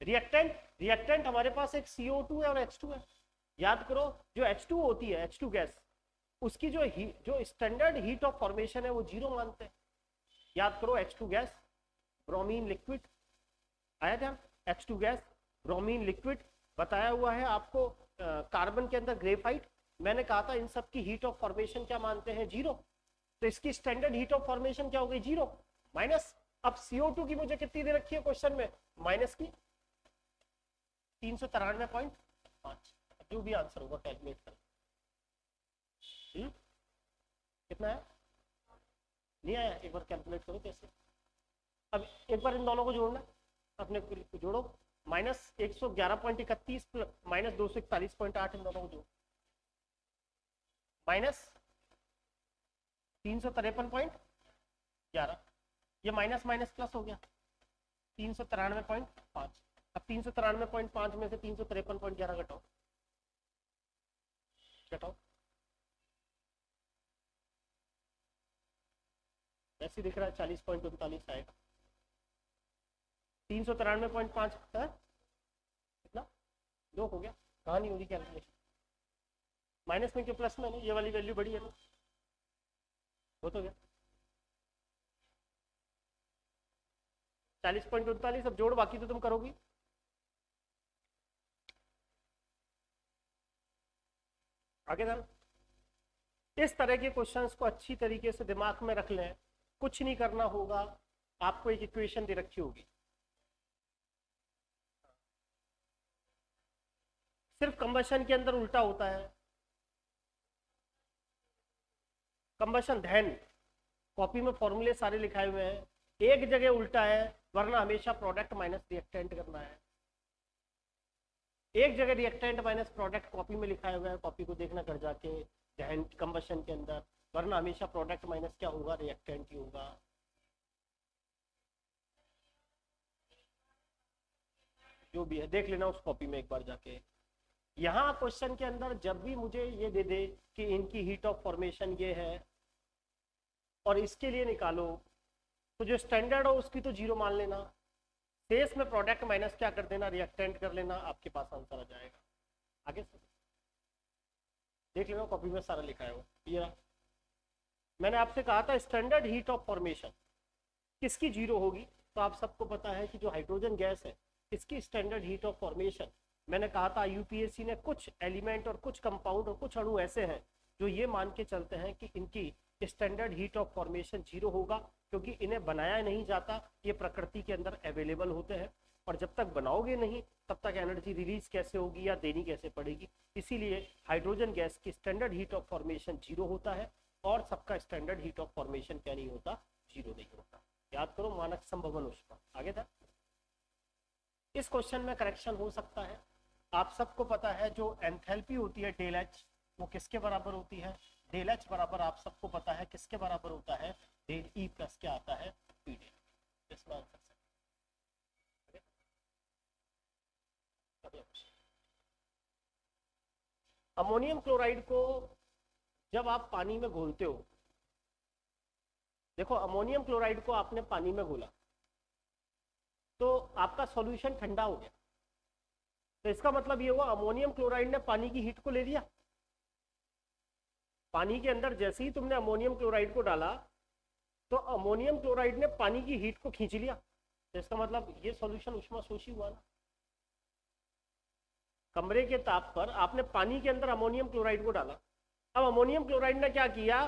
रिएक्टेंट हमारे पास एक CO2 है और H2 है। याद करो जो H2 होती है, H2 गैस, उसकी जो स्टैंडर्ड हीट ऑफ फॉर्मेशन है वो 0 मानते हैं। याद करो H2 गैस ब्रोमीन लिक्विड, आया ध्यान, H2 गैस ब्रोमीन लिक्विड बताया हुआ है आपको। कार्बन के अंदर ग्रेफाइट, मैंने कहा था इन सब की हीट ऑफ फॉर्मेशन क्या मानते हैं, 0। तो इसकी स्टैंडर्ड हीट ऑफ फॉर्मेशन क्या हो गई, 0 माइनस। अब CO2 की मुझे कितनी दे रखी है क्वेश्चन में, माइनस की 393.5। जो भी आंसर होगा कैलकुलेट कर। कितना है, नहीं आया, एक बार कैलकुलेट करो कैसे। अब एक बार इन दोनों को जोड़ना, अपने को जोड़ो, माइनस 111.31 माइनस 241.8, इन दोनों को जोड़ो, माइनस 353.11, ये माइनस माइनस प्लस हो गया 393.5। अब 393.5 में से 353.11 घटाओ, ऐसे दिख रहा है 40.39 आएगा। 393.5 है कितना, 2 हो गया, कहाँ नहीं हो रही कैलकुलेशन, माइनस में क्यों प्लस में, ये वाली वैल्यू बड़ी है ना, हो तो गया 40.39। अब जोड़, बाकी तो तुम करोगी। आगे सर, इस तरह के क्वेश्चंस को अच्छी तरीके से दिमाग में रख लें, कुछ नहीं करना होगा, आपको एक इक्वेशन दे रखी होगी, सिर्फ कंबशन के अंदर उल्टा होता है, कंबशन धैन कॉपी में फॉर्मूले सारे लिखाए हुए हैं, एक जगह उल्टा है, वरना हमेशा प्रोडक्ट माइनस रिएक्टेंट करना है। एक जगह रिएक्टेंट माइनस प्रोडक्ट कॉपी में लिखा हुआ है, कॉपी को देखना कर जाके दहन कंबशन के अंदर, वरना हमेशा प्रोडक्ट माइनस क्या होगा, रिएक्टेंट ही होगा। जो भी है देख लेना उस कॉपी में एक बार जाके। यहाँ क्वेश्चन के अंदर जब भी मुझे ये दे दे कि इनकी हीट ऑफ फॉर्मेशन ये है और इसके लिए निकालो, तो जो स्टैंडर्ड हो उसकी तो जीरो मान लेना, शेष में प्रोडक्ट माइनस क्या कर देना, रिएक्टेंट कर लेना, आपके पास आंसर आ जाएगा। आगे से देख लेना कॉपी में सारा लिखा है वो। ये मैंने आपसे कहा था स्टैंडर्ड हीट ऑफ फॉर्मेशन किसकी जीरो होगी, तो आप सबको पता है कि जो हाइड्रोजन गैस है इसकी स्टैंडर्ड हीट ऑफ फॉर्मेशन, मैंने कहा था यूपीएससी ने कुछ एलिमेंट और कुछ कंपाउंड और कुछ अणु ऐसे हैं जो ये मान के चलते हैं कि इनकी standard heat of formation zero होगा, क्योंकि इन्हें बनाया नहीं जाता, ये प्रकृति के अंदर अवेलेबल होते हैं, और जब तक बनाओगे नहीं तब तक एनर्जी रिलीज कैसे होगी या देनी कैसे पड़ेगी। इसीलिए हाइड्रोजन गैस की standard heat of formation zero होता है और सबका स्टैंडर्ड हीट ऑफ फॉर्मेशन क्या नहीं होता, जीरो नहीं होता। याद करो मानक संभवन ऊष्मा। आगे था, इस क्वेश्चन में करेक्शन हो सकता है। आप सबको पता है जो एंथैल्पी होती है डेल एच, वो किसके बराबर होती है, डेल एच बराबर आप सबको पता है किसके बराबर होता है, डेल ई प्लस क्या आता है, पी डी। इसमें आंसर अमोनियम क्लोराइड को जब आप पानी में घोलते हो, देखो अमोनियम क्लोराइड को आपने पानी में घोला तो आपका सॉल्यूशन ठंडा हो गया, तो इसका मतलब ये हुआ अमोनियम क्लोराइड ने पानी की हीट को ले लिया। पानी के अंदर जैसे ही तुमने अमोनियम क्लोराइड को डाला तो अमोनियम क्लोराइड ने पानी की हीट को खींच लिया, तो इसका मतलब ये सॉल्यूशन ऊष्माशोषी हुआ ना। कमरे के ताप पर आपने पानी के अंदर अमोनियम क्लोराइड को डाला, अब अमोनियम क्लोराइड ने क्या किया,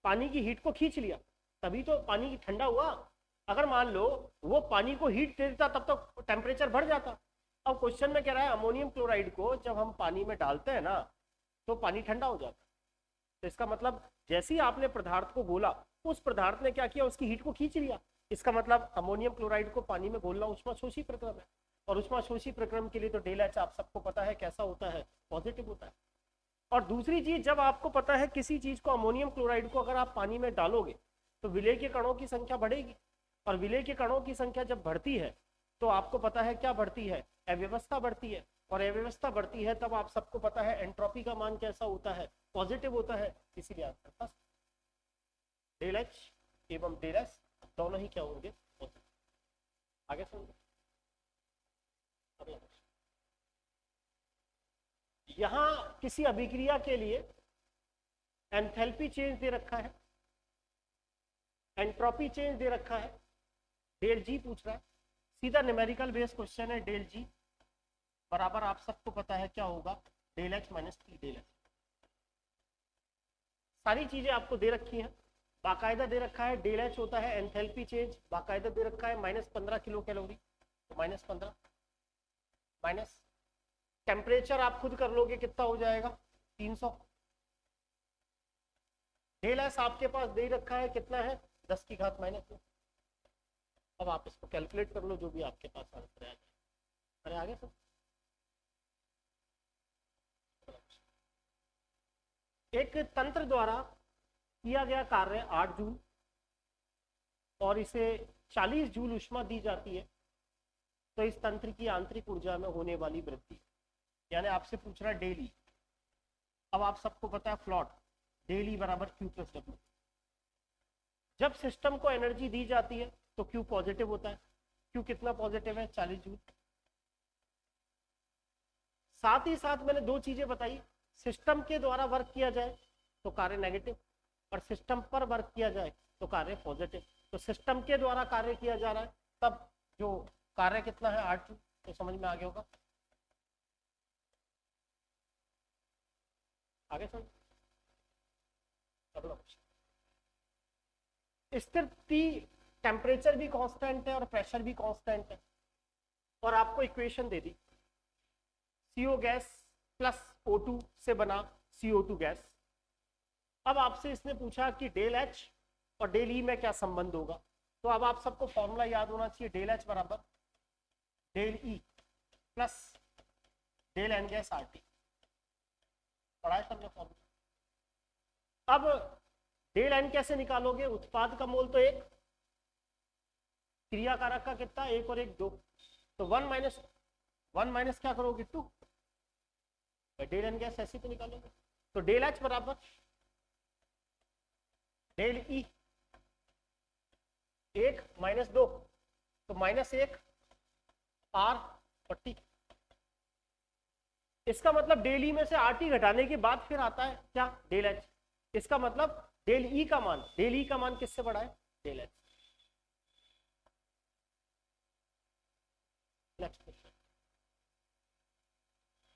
पानी की हीट को खींच लिया, तभी तो पानी ठंडा हुआ। अगर मान लो वो पानी को हीट दे देता तब तो टेम्परेचर बढ़ जाता। अब क्वेश्चन में कह रहा है अमोनियम क्लोराइड को जब हम पानी में डालते हैं ना तो पानी ठंडा हो जाता है, तो इसका मतलब जैसे ही आपने पदार्थ को घोला उस पदार्थ ने क्या किया, उसकी हीट को खींच लिया। इसका मतलब अमोनियम क्लोराइड को पानी में घोलना ऊष्माशोषी प्रक्रम है, और ऊष्माशोषी प्रक्रम के लिए तो डेल एच आप सबको पता है कैसा होता है, पॉजिटिव होता है। और दूसरी चीज, जब आपको पता है किसी चीज को अमोनियम क्लोराइड को अगर आप पानी में डालोगे तो विलय के कणों की संख्या बढ़ेगी, और विलय के कणों की संख्या जब बढ़ती है तो आपको पता है क्या बढ़ती है, अव्यवस्था बढ़ती है, और अव्यवस्था बढ़ती है तब आप सबको पता है एंट्रोपी का मान कैसा होता है, पॉजिटिव होता है। इसीलिए आंसर फर्स्ट, डेल एच एवं डेल एस दोनों ही क्या होंगे, आगे सुनिए। यहां किसी अभिक्रिया के लिए एंथैल्पी चेंज दे रखा है, एंट्रोपी चेंज दे रखा है, डेल जी पूछ रहा है, सीधा न्यूमेरिकल बेस्ड क्वेश्चन है। डेल जी बराबर आप सबको पता है क्या होगा, del H minus P del H. सारी चीजें आपको दे रखी हैं, बाकायदा दे रखा है डेल एच होता है एंथैल्पी चेंज, बाकायदा दे रखा है -15 किलो कैलोरी, तो -15 माइनस टेम्परेचर आप खुद कर लोगे कितना हो जाएगा, 300। डेल एस आपके पास दे रखा है कितना है, 10 की घात -2। अब आप इसको कैलकुलेट कर लो, जो भी आपके पास आंसर है। अरे आगे सर, एक तंत्र द्वारा किया गया कार्य 8 जूल और इसे 40 जूल ऊष्मा दी जाती है, तो इस तंत्र की आंतरिक ऊर्जा में होने वाली वृद्धि, यानी आपसे पूछ रहा है डेली। अब आप सबको पता है फ्लॉट डेली बराबर Q प्लस W। जब सिस्टम को एनर्जी दी जाती है तो Q पॉजिटिव होता है। Q कितना पॉजिटिव है, 40 जूल। साथ ही साथ मैंने दो चीजें बताई, सिस्टम के द्वारा वर्क किया जाए तो कार्य नेगेटिव, और सिस्टम पर वर्क किया जाए तो कार्य पॉजिटिव। तो सिस्टम के द्वारा कार्य किया जा रहा है तब जो कार्य कितना है 8 जूल, तो समझ में आ गया होगा। आगे सुन, अगला स्थिति, टेम्परेचर भी कांस्टेंट है और प्रेशर भी कांस्टेंट है, और आपको इक्वेशन दे दी CO गैस प्लस O2 से बना CO2 गैस। अब आपसे इसने पूछा कि डेल एच और डेल ई में क्या संबंध होगा, तो अब आप सबको फॉर्मूला याद होना चाहिए, डेल एच बराबर del E plus del N gas R T, पढ़ा है सबने फॉर्मूला। अब डेल एन कैसे निकालोगे? उत्पाद का मोल तो एक, क्रिया कारक का कितना, एक और एक दो, तो वन माइनस क्या करोगे, टू। डेल एन गैस ऐसे तो निकालोगे, तो डेल एच बराबर डेल ई, एक माइनस दो, तो माइनस एक आर और टी। इसका मतलब डेल ई में से आर टी घटाने के बाद फिर आता है क्या, डेल एच। इसका मतलब डेल ई का मान, डेल ई का मान किससे बड़ा है, डेल एच। नेक्स्ट क्वेश्चन,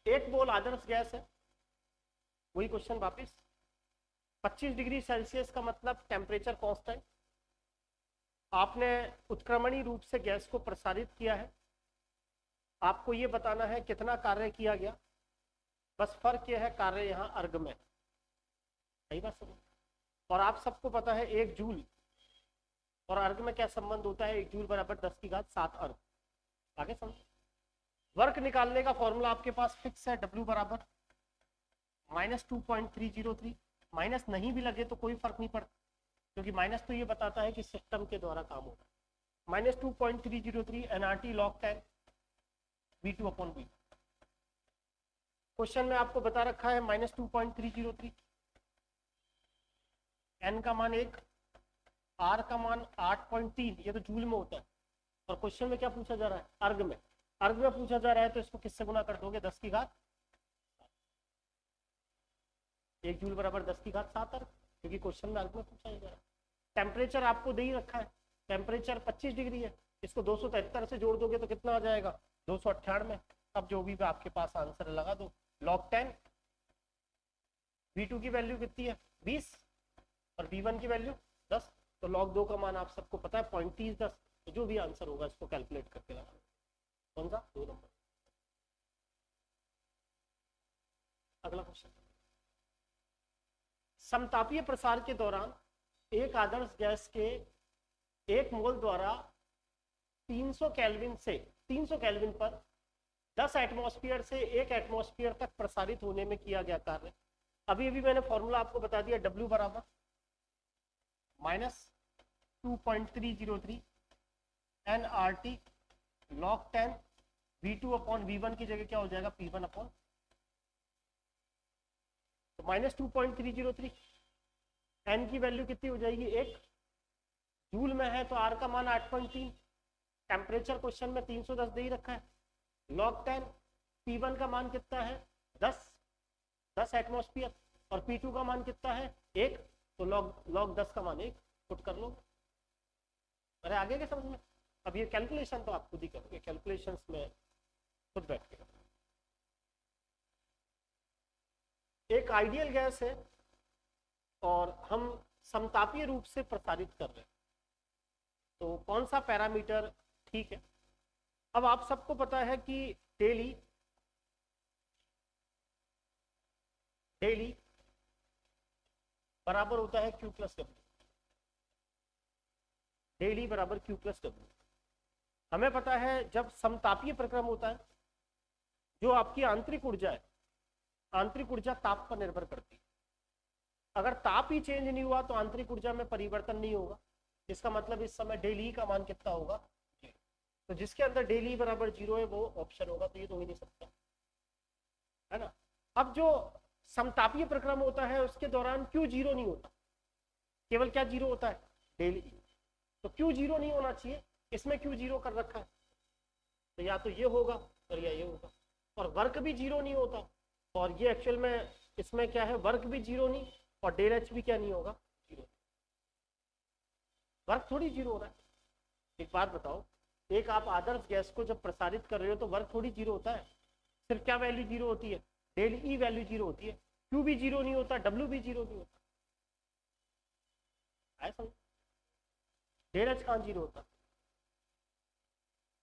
एक मोल आदर्श गैस है, वही क्वेश्चन वापिस। 25 डिग्री सेल्सियस का मतलब टेम्परेचर कांस्टेंट। आपने उत्क्रमणी रूप से गैस को प्रसारित किया है, आपको ये बताना है कितना कार्य किया गया। बस फर्क यह है कार्य यहाँ अर्ग में, सही बात समझ। और आप सबको पता है 1 जूल और अर्ग में क्या संबंध होता है, 1 जूल बराबर 10⁻7 अर्ग। आगे समझ। वर्क निकालने का फॉर्मूला आपके पास फिक्स है, W बराबर -2.303। माइनस नहीं भी लगे तो कोई फर्क नहीं पड़ता, क्योंकि माइनस तो ये बताता है कि सिस्टम के द्वारा काम होगा। -2.303 nRT log 10 V2/V। क्वेश्चन में आपको बता रखा है -2.303, n का मान 1, r का मान 8.3, ये तो जूल में होता है। और क्वेश्चन में क्या पूछा जा रहा है, अर्ग में। अर्ग में पूछा जा रहा है तो इसको किससे गुना कर दोगे, 10⁻, 1 जूल बराबर 10⁻7 अर्ग, क्योंकि क्वेश्चन में अर्ग में पूछा जा रहा है। टेम्परेचर आपको दे ही रखा है, टेम्परेचर 25 डिग्री है, इसको 273 से जोड़ दोगे तो कितना आ जाएगा, 298। अब जो भी आपके पास आंसर लगा दो। log 10, V2 की वैल्यू कितनी है 20 और V1 की वैल्यू 10, तो log 2 का मान आप सबको पता है 0.3010। तो जो भी आंसर होगा इसको कैलकुलेट करके लगा। कौन सा, 2 नंबर। अगला क्वेश्चन, समतापीय प्रसार के दौरान एक आदर्श गैस के 1 मोल द्वारा 300 केल्विन पर 10 एटमॉस्फेयर से 1 एटमॉस्फेयर तक प्रसारित होने में किया गया कार्य। अभी मैंने फॉर्मूला आपको बता दिया, W बराबर -2.303 nRT log 10 V2/V1 की जगह क्या हो जाएगा, P1/, तो -2.303, n की वैल्यू कितनी हो जाएगी 1, जूल में है तो r का मान 8.3, टेम्परेचर क्वेश्चन में 310 दे ही रखा है, log 10, P1 का मान कितना है 10 एटमॉस्फेयर और P2 का मान कितना है 1, तो log 10 का मान 1 पुट कर लो। अरे आगे के समझ में। अब ये कैलकुलेशन तो आप खुद ही करोगे, कैलकुलेशंस में खुद बैठ के। एक आइडियल गैस है और हम समतापीय रूप से प्रसारित कर रहे हैं, तो कौन सा पैरामीटर ठीक है। अब आप सबको पता है कि डेली बराबर होता है Q + W, डेली बराबर Q + W। हमें पता है जब समतापीय प्रक्रम होता है, जो आपकी आंतरिक ऊर्जा है, आंतरिक ऊर्जा ताप पर निर्भर करती है। अगर ताप ही चेंज नहीं हुआ तो आंतरिक ऊर्जा में परिवर्तन नहीं होगा। इसका मतलब इस समय डेली का मान कितना होगा, तो जिसके अंदर डेली बराबर 0 है वो ऑप्शन होगा, तो ये तो हो ही नहीं सकता, है ना। अब जो समतापीय प्रक्रम होता है उसके दौरान Q 0 नहीं होता, केवल क्या 0 होता है, डेली। तो Q 0 नहीं होना चाहिए, इसमें Q 0 कर रखा है, तो या तो ये होगा और या ये होगा। और वर्क भी 0 नहीं होता, और ये एक्चुअल में इसमें क्या है, वर्क भी 0 नहीं और डेल एच भी क्या नहीं होगा, 0। वर्क थोड़ी 0 हो रहा है। एक बात बताओ, एक आप आदर्श गैस को जब प्रसारित कर रहे हो तो वर्क थोड़ी 0 होता है, सिर्फ क्या वैल्यू 0 होती है, डेल ई वैल्यू 0 होती है। Q भी 0 नहीं होता, W भी 0 नहीं होता, ऐसा डेल एच कहाँ 0 होता,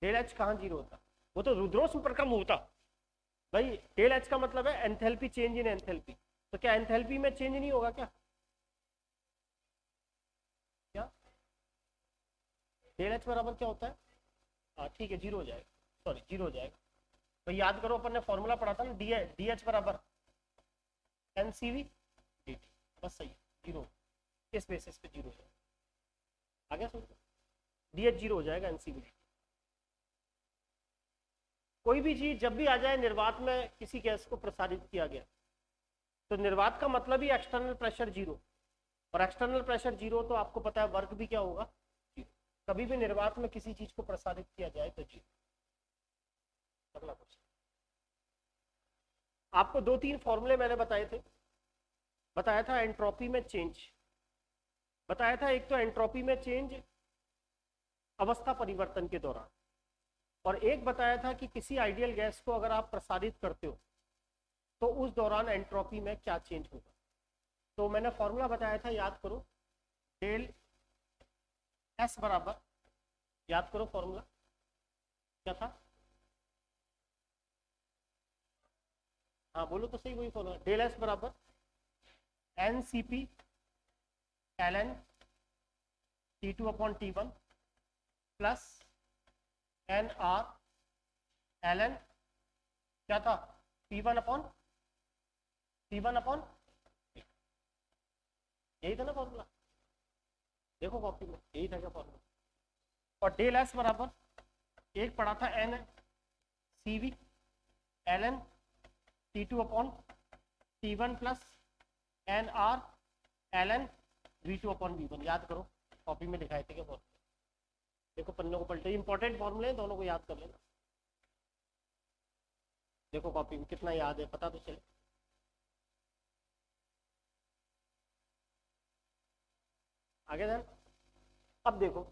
डेल एच कहाँ 0 होता, वो तो रुद्रोष्म प्रक्रम होता भाई। डेल एच का मतलब है एंथैल्पी, चेंज इन एंथैल्पी, तो क्या एंथैल्पी में चेंज नहीं होगा क्या, क्या डेल एच बराबर क्या होता है, हाँ ठीक है 0 हो जाएगा, सॉरी 0 हो जाएगा। तो याद करो अपन ने फॉर्मूला पढ़ा था ना, डी एच बराबर एनसीवी डी टी, बस सही है, जीरो इस बेसिस पे जीरो है। आगे सोचो, डी एच जीरो हो जाएगा एनसीवी। कोई भी चीज जब भी आ जाए निर्वात में किसी गैस को प्रसारित किया गया, तो निर्वात का मतलब ही एक्सटर्नल प्रेशर जीरो, और एक्सटर्नल प्रेशर जीरो तो आपको पता है वर्क भी क्या होगा, जीरो। कभी भी निर्वात में किसी चीज को प्रसारित किया जाए तो जीरो। अगला क्वेश्चन, आपको दो तीन फॉर्मूले मैंने बताए थे, बताया था एंट्रोपी में चेंज, बताया था एक तो एंट्रोपी में चेंज अवस्था परिवर्तन के दौरान, और एक बताया था कि किसी आइडियल गैस को अगर आप प्रसारित करते हो तो उस दौरान एंट्रोपी में क्या चेंज होगा। तो मैंने फॉर्मूला बताया था, याद करो, डेल एस बराबर, याद करो फॉर्मूला क्या था, हाँ बोलो तो सही, वही फॉर्मूला, डेल एस बराबर N C P L N T two upon T one plus N R L N क्या था, पी वन अपॉन यही था ना फॉर्मूला, देखो कॉपी में यही था क्या फॉर्मूला। और डेल एस बराबर एक पढ़ा था N C V L N T two upon T one plus N R L N V two upon V one, याद करो कॉपी में दिखाए थे क्या फॉर्मूला, देखो पन्नों को पलटे, इंपॉर्टेंट फॉर्मूले हैं, दोनों को याद कर लेना, देखो कॉपी में कितना याद है पता तो चले। आगे देन, अब देखो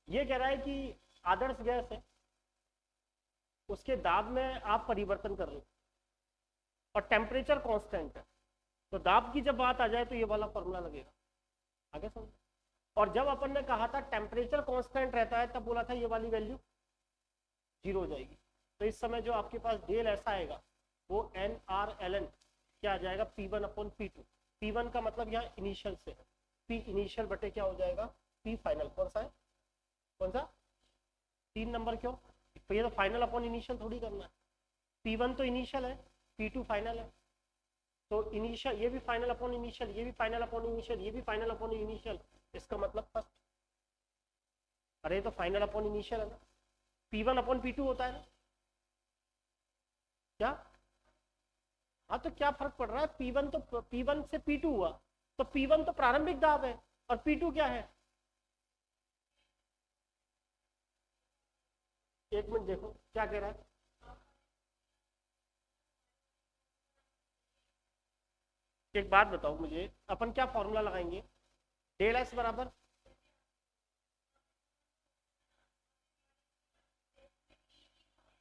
ये कह रहा है कि आदर्श गैस है, उसके दाब में आप परिवर्तन कर रहे हो और टेम्परेचर कांस्टेंट है, तो दाब की जब बात आ जाए तो ये वाला फॉर्मूला लगेगा। आगे समझो, और जब अपन ने कहा था टेम्परेचर कांस्टेंट रहता है तब बोला था ये वाली वैल्यू जीरो हो जाएगी, तो इस समय जो आपके पास डेल ऐसा आएगा वो एन आर एल एन क्या आ जाएगा, P one upon P two, P one का मतलब यहाँ इनिशियल से है, पी इनिशियल बटे क्या हो जाएगा, पी फाइनल, कौन सा है, कौन सा 3 नंबर, क्यों, तो ये तो फाइनल अपॉन इनिशियल थोड़ी करना है, पी वन तो इनिशियल है, पी टू फाइनल है, तो इनिशियल ये भी फाइनल अपॉन इनिशियल, ये भी फाइनल अपॉन इनिशियल, ये भी फाइनल अपॉन इनिशियल, इसका मतलब फर्स्ट, अरे तो फाइनल अपॉन इनिशियल है ना, P one upon P two होता है ना, क्या, हाँ तो क्या फर्क पड़ रहा है, पी वन तो पी वन से पी टू हुआ, तो पी वन तो प्रारंभिक दाब है और पी टू क्या है, एक मिनट देखो क्या कह रहा है, एक बात बताओ मुझे, अपन क्या फॉर्मूला लगाएंगे, डेल एस बराबर,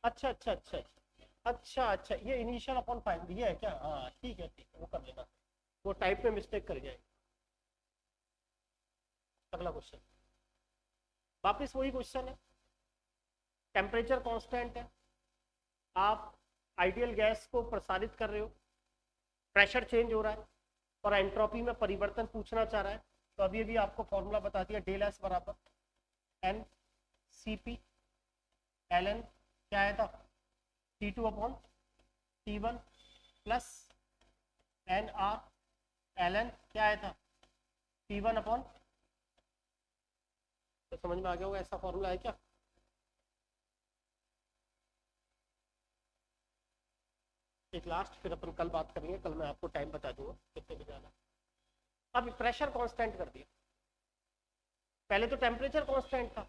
अच्छा अच्छा अच्छा अच्छा अच्छा, ये इनिशियल अपॉन फाइनल ये है क्या, हाँ ठीक है ठीक है, वो कर लेना, वो टाइप में मिस्टेक कर जाएगी। अगला क्वेश्चन, वापस वही क्वेश्चन है, टेम्परेचर कांस्टेंट है, आप आइडियल गैस को प्रसारित कर रहे हो, प्रेशर चेंज हो रहा है और एंट्रोपी में परिवर्तन पूछना चाह रहा है, तो अभी अभी आपको फॉर्मूला बता दिया, डेल एस बराबर N C P L N क्या आया था, T two upon T one plus N R L N क्या आया था, पी वन अपॉन, तो समझ में आ गया होगा ऐसा फॉर्मूला है क्या, एक लास्ट, फिर अपन कल बात करेंगे, कल मैं आपको टाइम बता दूंगा कितने बजे आना। अब प्रेशर कांस्टेंट कर दिया, पहले तो टेम्परेचर कांस्टेंट था,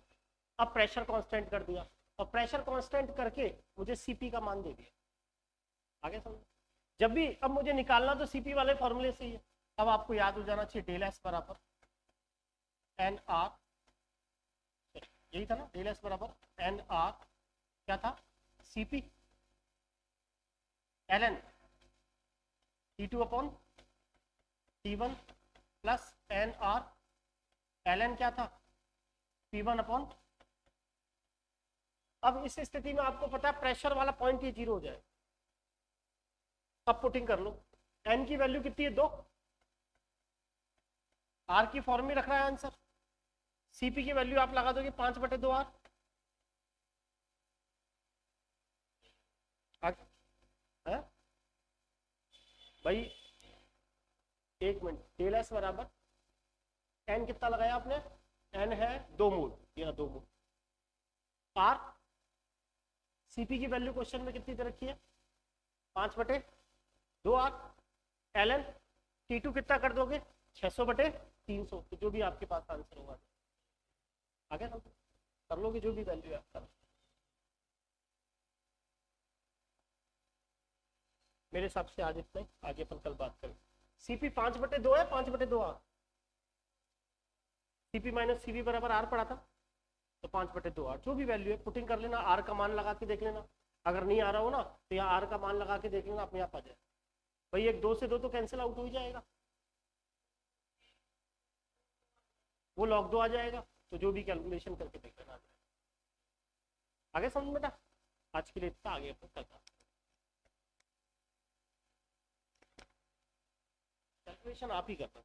अब प्रेशर कांस्टेंट कर दिया, और प्रेशर कांस्टेंट करके मुझे सीपी का मान दे दिया। आगे समझो, जब भी अब मुझे निकालना तो सीपी वाले फॉर्मूले से ही है, अब आपको याद हो जाना चाहिए डेल एस बराबर एन आर, यही था ना, डेल एस बराबर एन आर क्या था, CP L N T two upon T one plus N R L N क्या था, पी वन अपॉन, अब इस स्थिति में आपको पता है प्रेशर वाला पॉइंट ये जीरो हो जाए, अब पुटिंग कर लो, एन की वैल्यू कितनी है 2, आर की फॉर्म में रख रहा है आंसर, सीपी की वैल्यू आप लगा दोगे 5/2 आर, भाई एक मिनट, डेल एस बराबर एन कितना लगाया आपने, एन है 2 मोल, ये 2 मोल। आर सीपी की वैल्यू क्वेश्चन में कितनी दे रखी है, 5/2 आर। एल एन T2 कितना कर दोगे, 600/300, तो जो भी आपके पास आंसर होगा आगे कर लोगे, जो भी वैल्यू है आपका। मेरे हिसाब से आज इतना ही, आगे अपन कल बात करें। सीपी 5/2 है, 5/2 आर। सीपी माइनस सीवी बराबर आर पड़ा था, तो 5/2 आर, जो भी वैल्यू है पुटिंग कर लेना, आर का मान लगा के देख लेना। अगर नहीं आ रहा हो ना तो यहाँ आर का मान लगा के देख लेना, अपने आप आ जाए। भाई एक 2 से 2 तो कैंसिल आउट हो ही जाएगा, वो log 2 आ जाएगा, तो जो भी कैलकुलेशन करके देख लेना। आगे समझ बेटा, आज के लिए इतना, आगे अपन करना कैलकुलेशन आप ही करना।